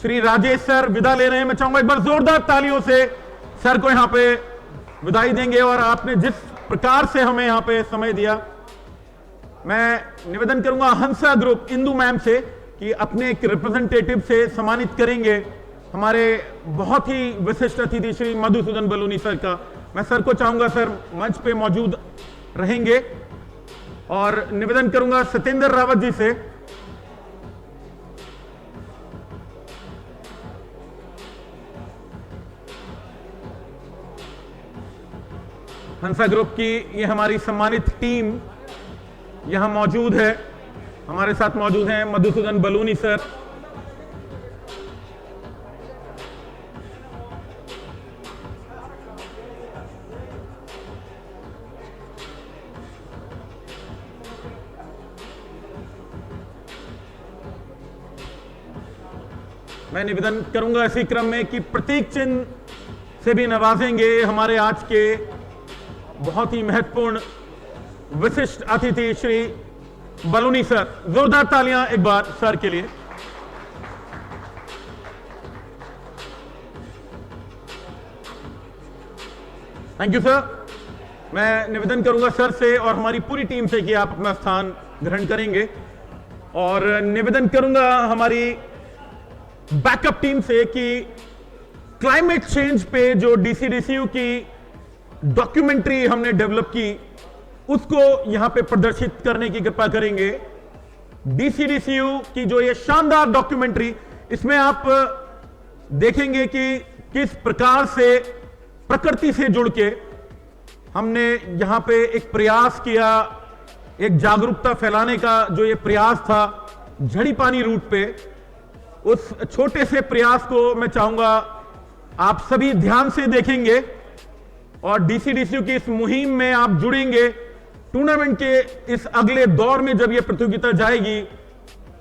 श्री राजेश सर विदा ले रहे हैं। मैं चाहूंगा एक बार जोरदार तालियों से सर को यहां पे विदाई देंगे। और आपने जिस प्रकार से हमें यहां पे समय दिया, मैं निवेदन करूंगा हंसा ग्रुप इंदू मैम से कि अपने एक रिप्रेजेंटेटिव से सम्मानित करेंगे हमारे बहुत ही विशिष्ट अतिथि श्री मधुसूदन बलूनी सर का। मैं सर को चाहूंगा सर मंच पे मौजूद रहेंगे। और निवेदन करूंगा सत्येंद्र रावत जी से हंसा ग्रुप की ये हमारी सम्मानित टीम यहां मौजूद है, हमारे साथ मौजूद हैं मधुसूदन बलूनी सर, मैं निवेदन करूंगा इसी क्रम में कि प्रतीक चिन्ह से भी नवाजेंगे हमारे आज के बहुत ही महत्वपूर्ण विशिष्ट अतिथि श्री बलूनी सर। जोरदार तालियां एक बार सर के लिए। Thank you sir. मैं निवेदन करूंगा सर से और हमारी पूरी टीम से कि आप अपना स्थान ग्रहण करेंगे। और निवेदन करूंगा हमारी बैकअप टीम से कि क्लाइमेट चेंज पे जो डीसीडीसीयू की डॉक्यूमेंट्री हमने डेवलप की उसको यहां पे प्रदर्शित करने की कृपा करेंगे। डीसीडीसीयू की जो ये शानदार डॉक्यूमेंट्री, इसमें आप देखेंगे कि किस प्रकार से प्रकृति से जुड़ के हमने यहां पे एक प्रयास किया, एक जागरूकता फैलाने का जो ये प्रयास था झड़ी पानी रूट पे, उस छोटे से प्रयास को मैं चाहूंगा आप सभी ध्यान से देखेंगे और डीसीडीसीयू की इस मुहिम में आप जुड़ेंगे। टूर्नामेंट के इस अगले दौर में जब ये प्रतियोगिता जाएगी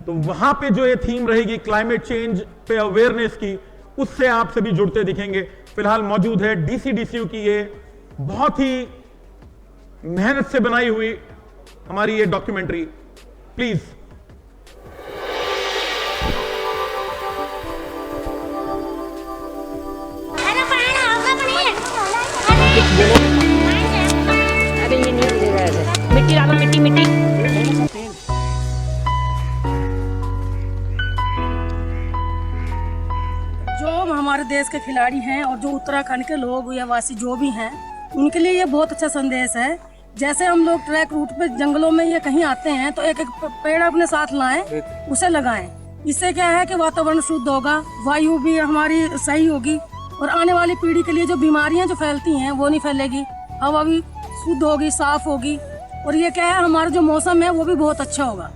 तो वहां पे जो ये थीम रहेगी क्लाइमेट चेंज पे अवेयरनेस की, उससे आप सभी जुड़ते दिखेंगे। फिलहाल मौजूद है डीसीडीसीयू की ये बहुत ही मेहनत से बनाई हुई हमारी ये डॉक्यूमेंट्री। प्लीज अरे ये नहीं मिलेगा ऐसे। मिट्टी डालो, मिट्टी मिट्टी। जो हमारे देश के खिलाड़ी हैं और जो उत्तराखंड के लोग या वासी जो भी हैं, उनके लिए ये बहुत अच्छा संदेश है। जैसे हम लोग ट्रैक रूट पे जंगलों में ये कहीं आते हैं तो एक एक पेड़ अपने साथ लाएं, उसे लगाएं। इससे क्या है कि वातावरण शुद्ध होगा, वायु भी हमारी सही होगी और आने वाली पीढ़ी के लिए जो बीमारियां जो फैलती हैं वो नहीं फैलेगी, हवा भी शुद्ध होगी, साफ होगी। और ये क्या है, हमारा जो मौसम है वो भी बहुत अच्छा होगा।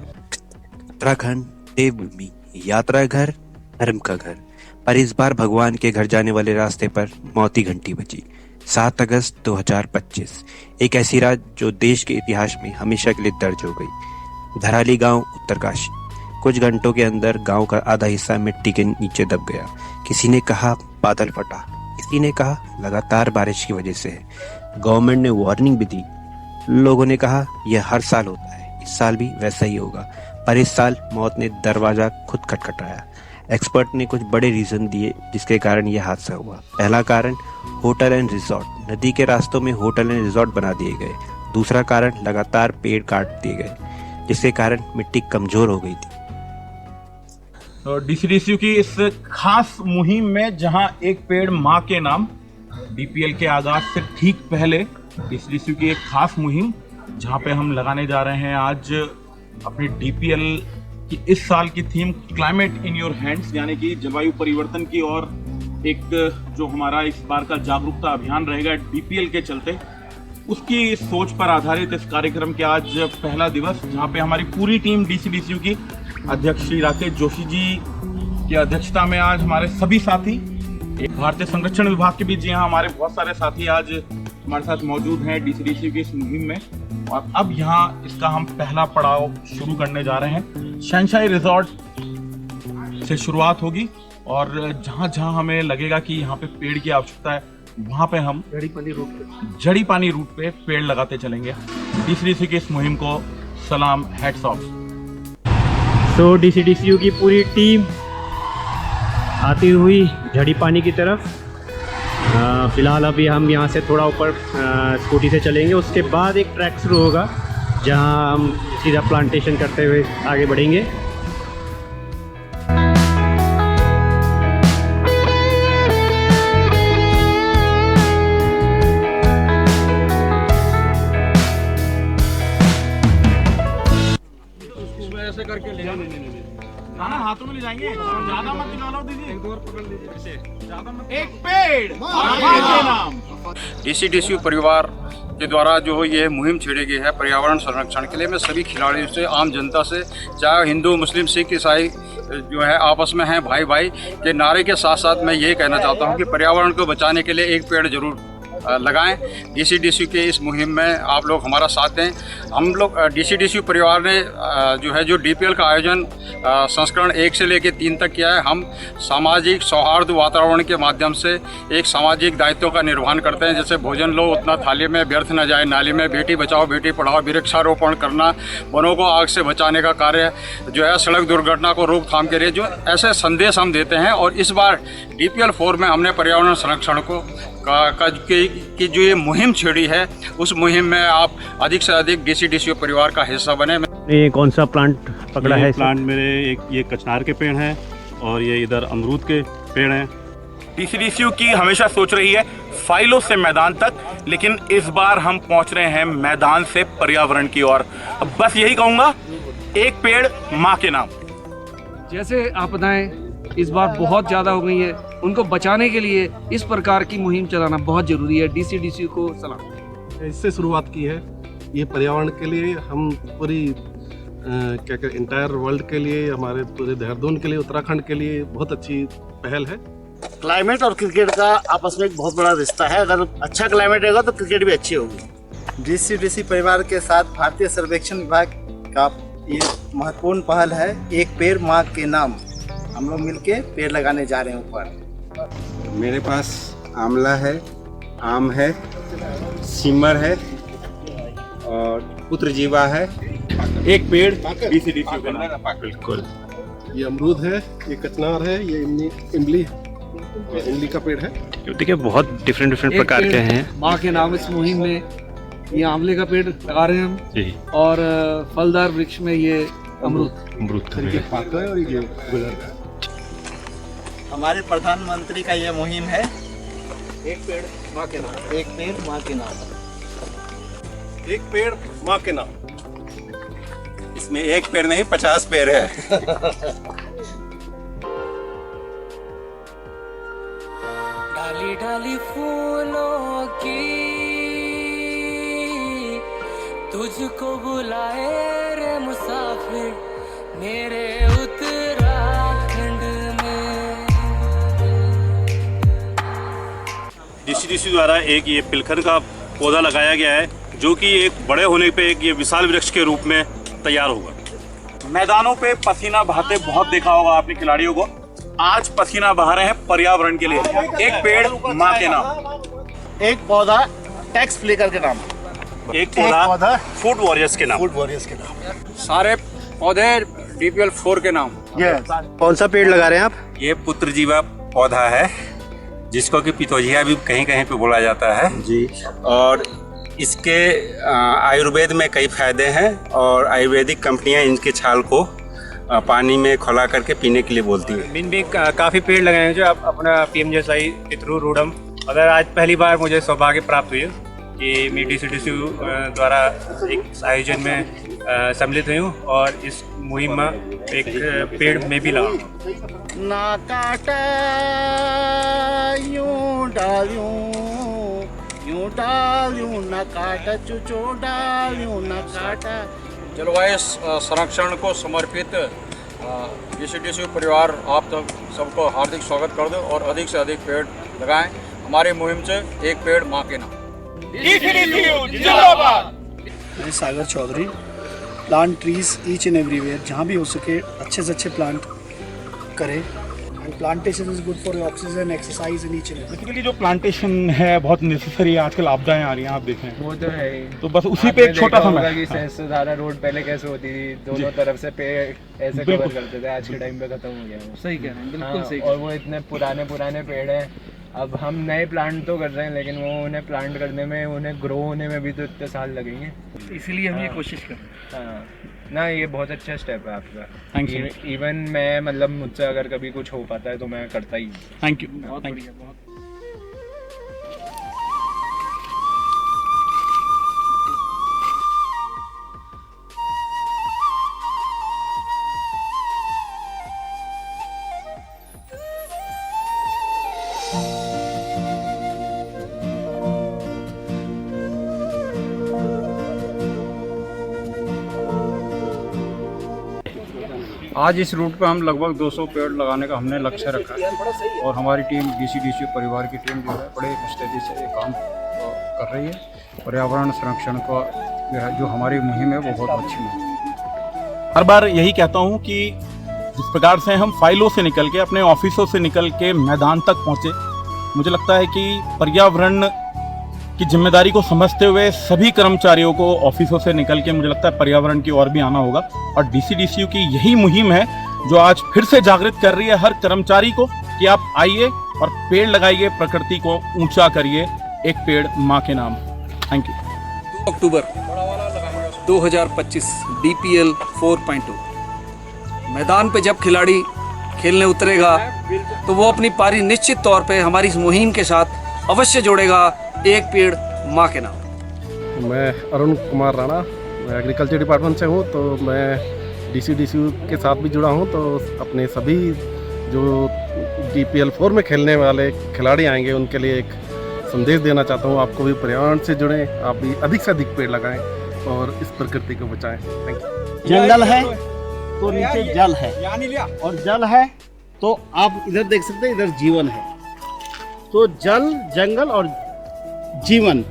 उत्तराखंड देवभूमि, यात्रा घर, धर्म का घर। पर इस बार भगवान के घर जाने वाले रास्ते पर मौत की घंटी बजी। 7 अगस्त 2025, एक ऐसी रात जो देश के इतिहास में हमेशा के लिए दर्ज हो गई। धराली गांव, उत्तरकाशी। कुछ घंटों के अंदर गांव का आधा हिस्सा मिट्टी के नीचे दब गया। किसी ने कहा बादल फटा, किसी ने कहा लगातार बारिश की वजह से है। गवर्नमेंट ने वार्निंग भी दी। लोगों ने कहा यह हर साल होता है, इस साल भी वैसा ही होगा। पर इस साल मौत ने दरवाजा खुद खटखटाया। एक्सपर्ट ने कुछ बड़े रीजन दिए जिसके कारण यह हादसा हुआ। पहला कारण होटल एंड रिजॉर्ट, नदी के रास्तों में होटल एंड रिजॉर्ट बना दिए गए। दूसरा कारण लगातार पेड़ काट दिए गए जिसके कारण मिट्टी कमजोर हो गई थी। तो डीसीडीसीयू की इस खास मुहिम में जहां एक पेड़ मां के नाम, डीपीएल के आगाज से ठीक पहले डीसीडीसीयू की एक खास मुहिम जहां पे हम लगाने जा रहे हैं आज अपने डीपीएल की इस साल की theme climate in your hands, यानी कि जलवायु परिवर्तन की। और एक जो हमारा इस बार का जागरूकता अभियान रहेगा डीपीएल के चलते, उसकी सोच पर आधारित इस कार्यक्रम के आज पहला दिवस, जहां पे हमारी पूरी टीम डीसीडीसीयू की अध्यक्ष श्री राकेश जोशी जी की अध्यक्षता में आज हमारे सभी साथी, एक भारतीय संरक्षण विभाग के भी जी हाँ हमारे बहुत सारे साथी आज हमारे साथ मौजूद हैं डीसीडीसीयू की इस मुहिम में। और अब यहाँ इसका हम पहला पड़ाव शुरू करने जा रहे हैं। शनशाई रिजॉर्ट से शुरुआत होगी और जहाँ जहाँ हमें लगेगा कि यहाँ पे पेड़ की आवश्यकता है वहाँ पे हम जड़ी पानी रूट पे पेड़ लगाते चलेंगे। डीसीडीसी की इस मुहिम को सलाम, हैट्स ऑफ। तो डीसीडीसीयू की पूरी टीम आती हुई झड़ी पानी की तरफ। फ़िलहाल अभी हम यहाँ से थोड़ा ऊपर स्कूटी से चलेंगे, उसके बाद एक ट्रैक शुरू होगा जहाँ हम सीधा प्लांटेशन करते हुए आगे बढ़ेंगे। ऐसे करके ले जाना, ना हाथों में ले जाएंगे, ज्यादा मत निकालो दीदी, एक दो और पकड़ लीजिए, ज्यादा मत। एक पेड़ के नाम। डीसीडीसी परिवार के द्वारा जो ये मुहिम छेड़ी गई है पर्यावरण संरक्षण के लिए, मैं सभी खिलाड़ियों से, आम जनता से, चाहे हिंदू मुस्लिम सिख ईसाई जो है आपस में हैं भाई भाई के नारे के साथ साथ मैं ये कहना चाहता हूँ कि पर्यावरण को बचाने के लिए एक पेड़ जरूर लगाएं। डीसीडीसी के इस मुहिम में आप लोग हमारा साथ दें। हम लोग डीसीडीसी परिवार ने जो डीपीएल का आयोजन संस्करण 1 से लेकर 3 तक किया है। हम सामाजिक सौहार्द वातावरण के माध्यम से एक सामाजिक दायित्व का निर्वहन करते हैं, जैसे भोजन लो उतना थाली में व्यर्थ न जाए, नाली में, बेटी बचाओ बेटी पढ़ाओ, वृक्षारोपण करना, वनों को आग से बचाने का कार्य जो है, सड़क दुर्घटना को रोकथाम के लिए जो ऐसे संदेश हम देते हैं। और इस बार डीपीएल 4 में हमने पर्यावरण संरक्षण को की जो ये मुहिम छेड़ी है, उस मुहिम में आप अधिक से अधिक डीसीडीसी परिवार का हिस्सा बने। ये कौन सा प्लांट पकड़ा है? प्लांट मेरे ये कचनार के पेड़ हैं और ये इधर अमरूद के पेड़ हैं। डीसीडीसी की हमेशा सोच रही है फाइलों से मैदान तक, लेकिन इस बार हम पहुंच रहे हैं मैदान से पर्यावरण की ओर। बस यही कहूँगा, एक पेड़ माँ के नाम। जैसे आपदाएं इस बार बहुत ज़्यादा हो गई है, उनको बचाने के लिए इस प्रकार की मुहिम चलाना बहुत ज़रूरी है। डीसीडीसी को सलाम। इससे शुरुआत की है ये पर्यावरण के लिए, हम पूरी इंटायर वर्ल्ड के लिए, हमारे पूरे देहरादून के लिए, उत्तराखंड के लिए बहुत अच्छी पहल है। क्लाइमेट और क्रिकेट का आपस में एक बहुत बड़ा रिश्ता है। अगर अच्छा क्लाइमेट रहेगा तो क्रिकेट भी अच्छी होगी। डीसीडीसी परिवार के साथ भारतीय सर्वेक्षण विभाग का ये महत्वपूर्ण पहल है, एक पेड़ माँ के नाम। हम लोग मिलके पेड़ लगाने जा रहे हैं ऊपर। मेरे पास आंवला है, आम है, सिमर है और पुत्रजीवा है। एक पेड़ डीसीडीसी का नाम। बिल्कुल। ये अमरूद है, ये कचनार है, ये इमली का पेड़ है। देखिए बहुत डिफरेंट प्रकार के हैं। माँ के नाम इस मुहिम में ये आंवले का पेड़ लगा रहे हैं हम जी। और फलदार वृक्ष में ये अमरूद का पेड़ और ये गुलर। हमारे प्रधानमंत्री का ये मुहिम है, एक पेड़ माँ के नाम। एक पेड़ माँ के नाम। एक पेड़ माँ के नाम। इसमें एक पेड़ नहीं 50 पेड़ है। डाली डाली फूलों की तुझको बुलाए रे मुसाफिर मेरे उत्तराखंड में। डीसीडीसी द्वारा एक ये पिलखन का पौधा लगाया गया है, जो कि एक बड़े होने पे एक ये विशाल वृक्ष के रूप में तैयार होगा। मैदानों पे पसीना बहाते बहुत देखा होगा आपने खिलाड़ियों को, आज पसीना बहा रहे हैं पर्यावरण के लिए। एक पेड़ माँ के नाम। एक पौधा टैक्स फ्लिकर के नाम। एक पौधा फूड वॉरियर्स के नाम। फूड वॉरियर्स के नाम। सारे पौधे डीपीएल 4 के नाम। कौन सा पेड़ लगा रहे हैं आप? ये पुत्रजीवा पौधा है, जिसको कि पितोजिया भी कहीं कहीं पे बोला जाता है जी। और इसके आयुर्वेद में कई फायदे हैं और आयुर्वेदिक कंपनियां इनके छाल को पानी में खौला करके पीने के लिए बोलती है। मैंने भी काफ़ी पेड़ लगाए हैं जो अपना पीएमजीएसवाई पितरू रूडम। अगर आज पहली बार मुझे सौभाग्य प्राप्त हुई है कि मैं डीसीडीसी द्वारा एक आयोजन में सम्मिलित हुई हूँ और इस मुहिम में एक पेड़ में भी लगाऊँ। ना काटा यूं डालूं, यूं डालूं ना काटा, चुचो डालूं ना काटा। जलवायु संरक्षण को समर्पित डीसीडीसी परिवार आप तक सबको हार्दिक स्वागत कर दो और अधिक से अधिक पेड़ लगाएं। हमारी मुहिम से एक पेड़ माँ के नाम। मैं Sagar Chaudhary. Plant trees each and everywhere, जहाँ भी हो सके अच्छे से अच्छे प्लांट करें। And plantation is good for oxygen, exercise in each and every. Basically जो प्लांटेशन है बहुत नेसेसरी है, आजकल आपदाएं आ रही हैं, आप देखें वो तो है ही। तो बस उसी पे एक छोटा सा मैं कि सहस्त्रधारा रोड पहले कैसे होती थी, दोनों तरफ से पेड़ ऐसे कवर करते थे, आज के टाइम पे खत्म हो गया वो। सही कह रहे हैं, बिल्कुल सही। और वो इतने पुराने पेड़ हैं, अब हम नए प्लांट तो कर रहे हैं, लेकिन वो उन्हें प्लांट करने में, उन्हें ग्रो होने में भी तो इतने साल लगेंगे, इसीलिए हम ये कोशिश कर रहे हैं। हाँ ना, ये बहुत अच्छा स्टेप है आपका। Thank you. इवन मैं मतलब मुझसे अगर कभी कुछ हो पाता है तो मैं करता ही हूँ। Thank you. बहुत बढ़िया, बहुत। आज इस रूट पे हम लगभग 200 पेड़ लगाने का हमने लक्ष्य रखा है और हमारी टीम डीसीडीसी परिवार की टीम जो है बड़े मुस्तैदी से ये काम कर रही है। पर्यावरण संरक्षण का जो हमारी मुहिम है वो बहुत अच्छी मुहिम है। हर बार यही कहता हूँ कि जिस प्रकार से हम फाइलों से निकल के, अपने ऑफिसों से निकल के मैदान तक पहुँचे, मुझे लगता है कि पर्यावरण की जिम्मेदारी को समझते हुए सभी कर्मचारियों को ऑफिसों से निकल के मुझे लगता है पर्यावरण की ओर भी आना होगा। और डीसीडीसीयू की यही मुहिम है जो आज फिर से जागृत कर रही है हर कर्मचारी को कि आप आइए और पेड़ लगाइए, प्रकृति को ऊंचा करिए, एक पेड़ माँ के नाम। Thank you. 2 अक्टूबर 2025 DPL 4.2 मैदान पे जब खिलाड़ी खेलने उतरेगा तो वो अपनी पारी निश्चित तौर पे हमारी इस मुहिम के साथ अवश्य जोड़ेगा, एक पेड़ माँ के नाम। मैं अरुण कुमार राणा, मैं एग्रीकल्चर डिपार्टमेंट से हूँ, तो मैं डीसीडीसीयू के साथ भी जुड़ा हूँ। तो अपने सभी जो DPL 4 में खेलने वाले खिलाड़ी आएंगे उनके लिए एक संदेश देना चाहता हूँ, आपको भी पर्यावरण से जुड़ें, आप भी अधिक से अधिक पेड़ लगाएं और इस प्रकृति को बचाएं। Thank you. जंगल है तो नीचे जल है, और जल है तो आप इधर देख सकते हैं, इधर जीवन है। तो जल, जंगल और जीवन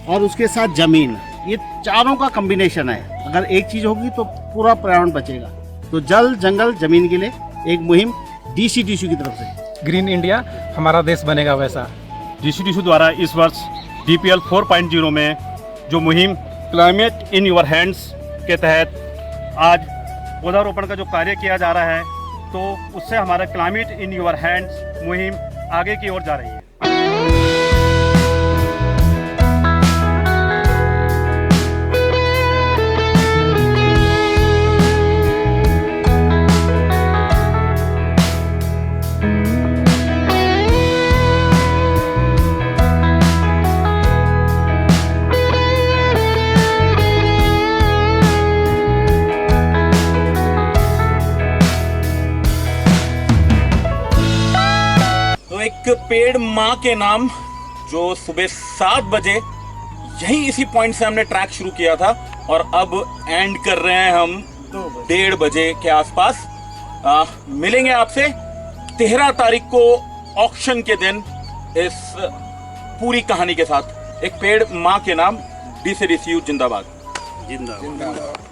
और उसके साथ जमीन, ये चारों का कॉम्बिनेशन है। अगर एक चीज होगी तो पूरा पर्यावरण बचेगा। तो जल, जंगल, जमीन के लिए एक मुहिम डीसीडीसी की तरफ से। ग्रीन इंडिया हमारा देश बनेगा वैसा। डीसीडीसी द्वारा इस वर्ष DPL 4.0 में जो मुहिम क्लाइमेट इन योर हैंड्स के तहत आज पौधारोपण का जो कार्य किया जा रहा है, तो उससे हमारा क्लाइमेट इन योर हैंड्स मुहिम आगे की ओर जा रही है। एक पेड़ माँ के नाम, जो सुबह 7 बजे यही इसी पॉइंट से हमने ट्रैक शुरू किया था और अब एंड कर रहे हैं हम 1:30 बजे के आसपास। मिलेंगे आपसे 13 तारीख को ऑक्शन के दिन इस पूरी कहानी के साथ। एक पेड़ माँ के नाम, डीसीडीसीयू जिंदाबाद। जिंदाबाद।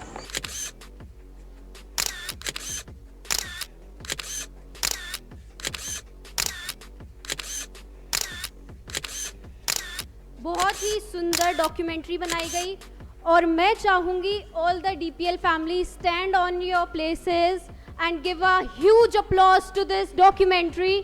बहुत ही सुंदर डॉक्यूमेंट्री बनाई गई और मैं चाहूंगी all the DPL family stand on your places and give a huge applause to this documentary.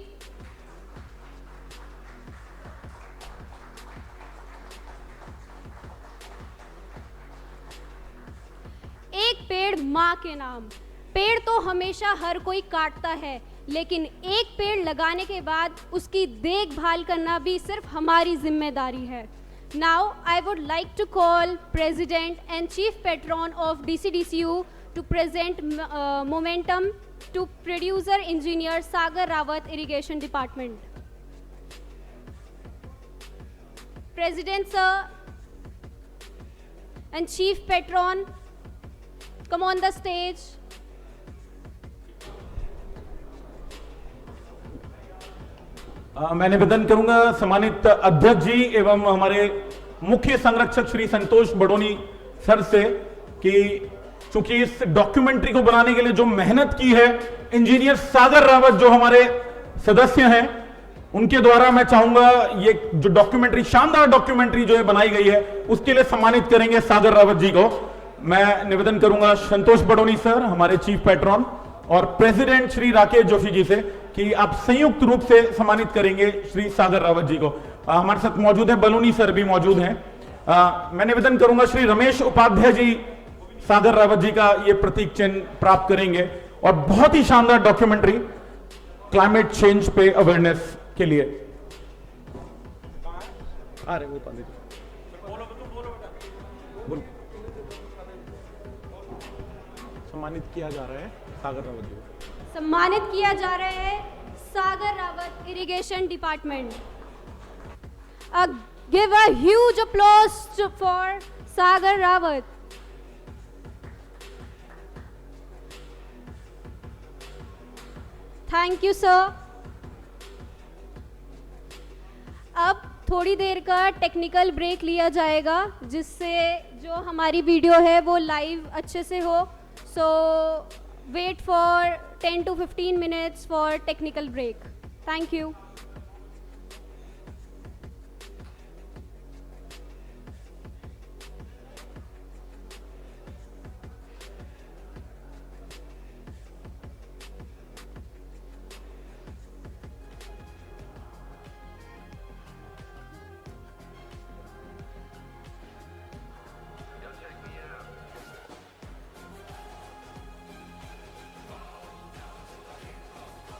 एक पेड़ माँ के नाम। पेड़ तो हमेशा हर कोई काटता है, लेकिन एक पेड़ लगाने के बाद उसकी देखभाल करना भी सिर्फ हमारी जिम्मेदारी है। Now I would like to call President and Chief Patron of DCDCU to present momentum to Producer Engineer Sagar Rawat, Irrigation Department. President sir and Chief Patron, come on the stage. मैं निवेदन करूंगा सम्मानित अध्यक्ष जी एवं हमारे मुख्य संरक्षक Shri Santosh Badoni sir से कि क्योंकि इस डॉक्यूमेंट्री को बनाने के लिए जो मेहनत की है इंजीनियर सागर रावत जो हमारे सदस्य हैं उनके द्वारा, मैं चाहूंगा ये जो डॉक्यूमेंट्री, शानदार डॉक्यूमेंट्री जो है बनाई गई है, उसके लिए सम्मानित करेंगे सागर रावत जी को। मैं निवेदन करूंगा संतोष बडोनी सर, हमारे चीफ पैट्रॉन, और प्रेसिडेंट श्री राकेश जोशी जी से कि आप संयुक्त रूप से सम्मानित करेंगे श्री सागर रावत जी को। हमारे साथ मौजूद है, बलूनी सर भी मौजूद हैं। मैं निवेदन करूंगा श्री रमेश उपाध्याय जी सागर रावत जी का ये प्रतीक चिन्ह प्राप्त करेंगे, और बहुत ही शानदार डॉक्यूमेंट्री क्लाइमेट चेंज पे अवेयरनेस के लिए। अरे वो सम्मानित किया जा रहा है सागर रावत जी को। सम्मानित किया जा रहा है Sagar Rawat, irrigation department. Give a huge applause for Sagar Rawat. Thank you sir. अब थोड़ी देर का टेक्निकल ब्रेक लिया जाएगा, जिससे जो हमारी वीडियो है वो लाइव अच्छे से हो। सो wait for 10 to 15 minutes for technical break. Thank you.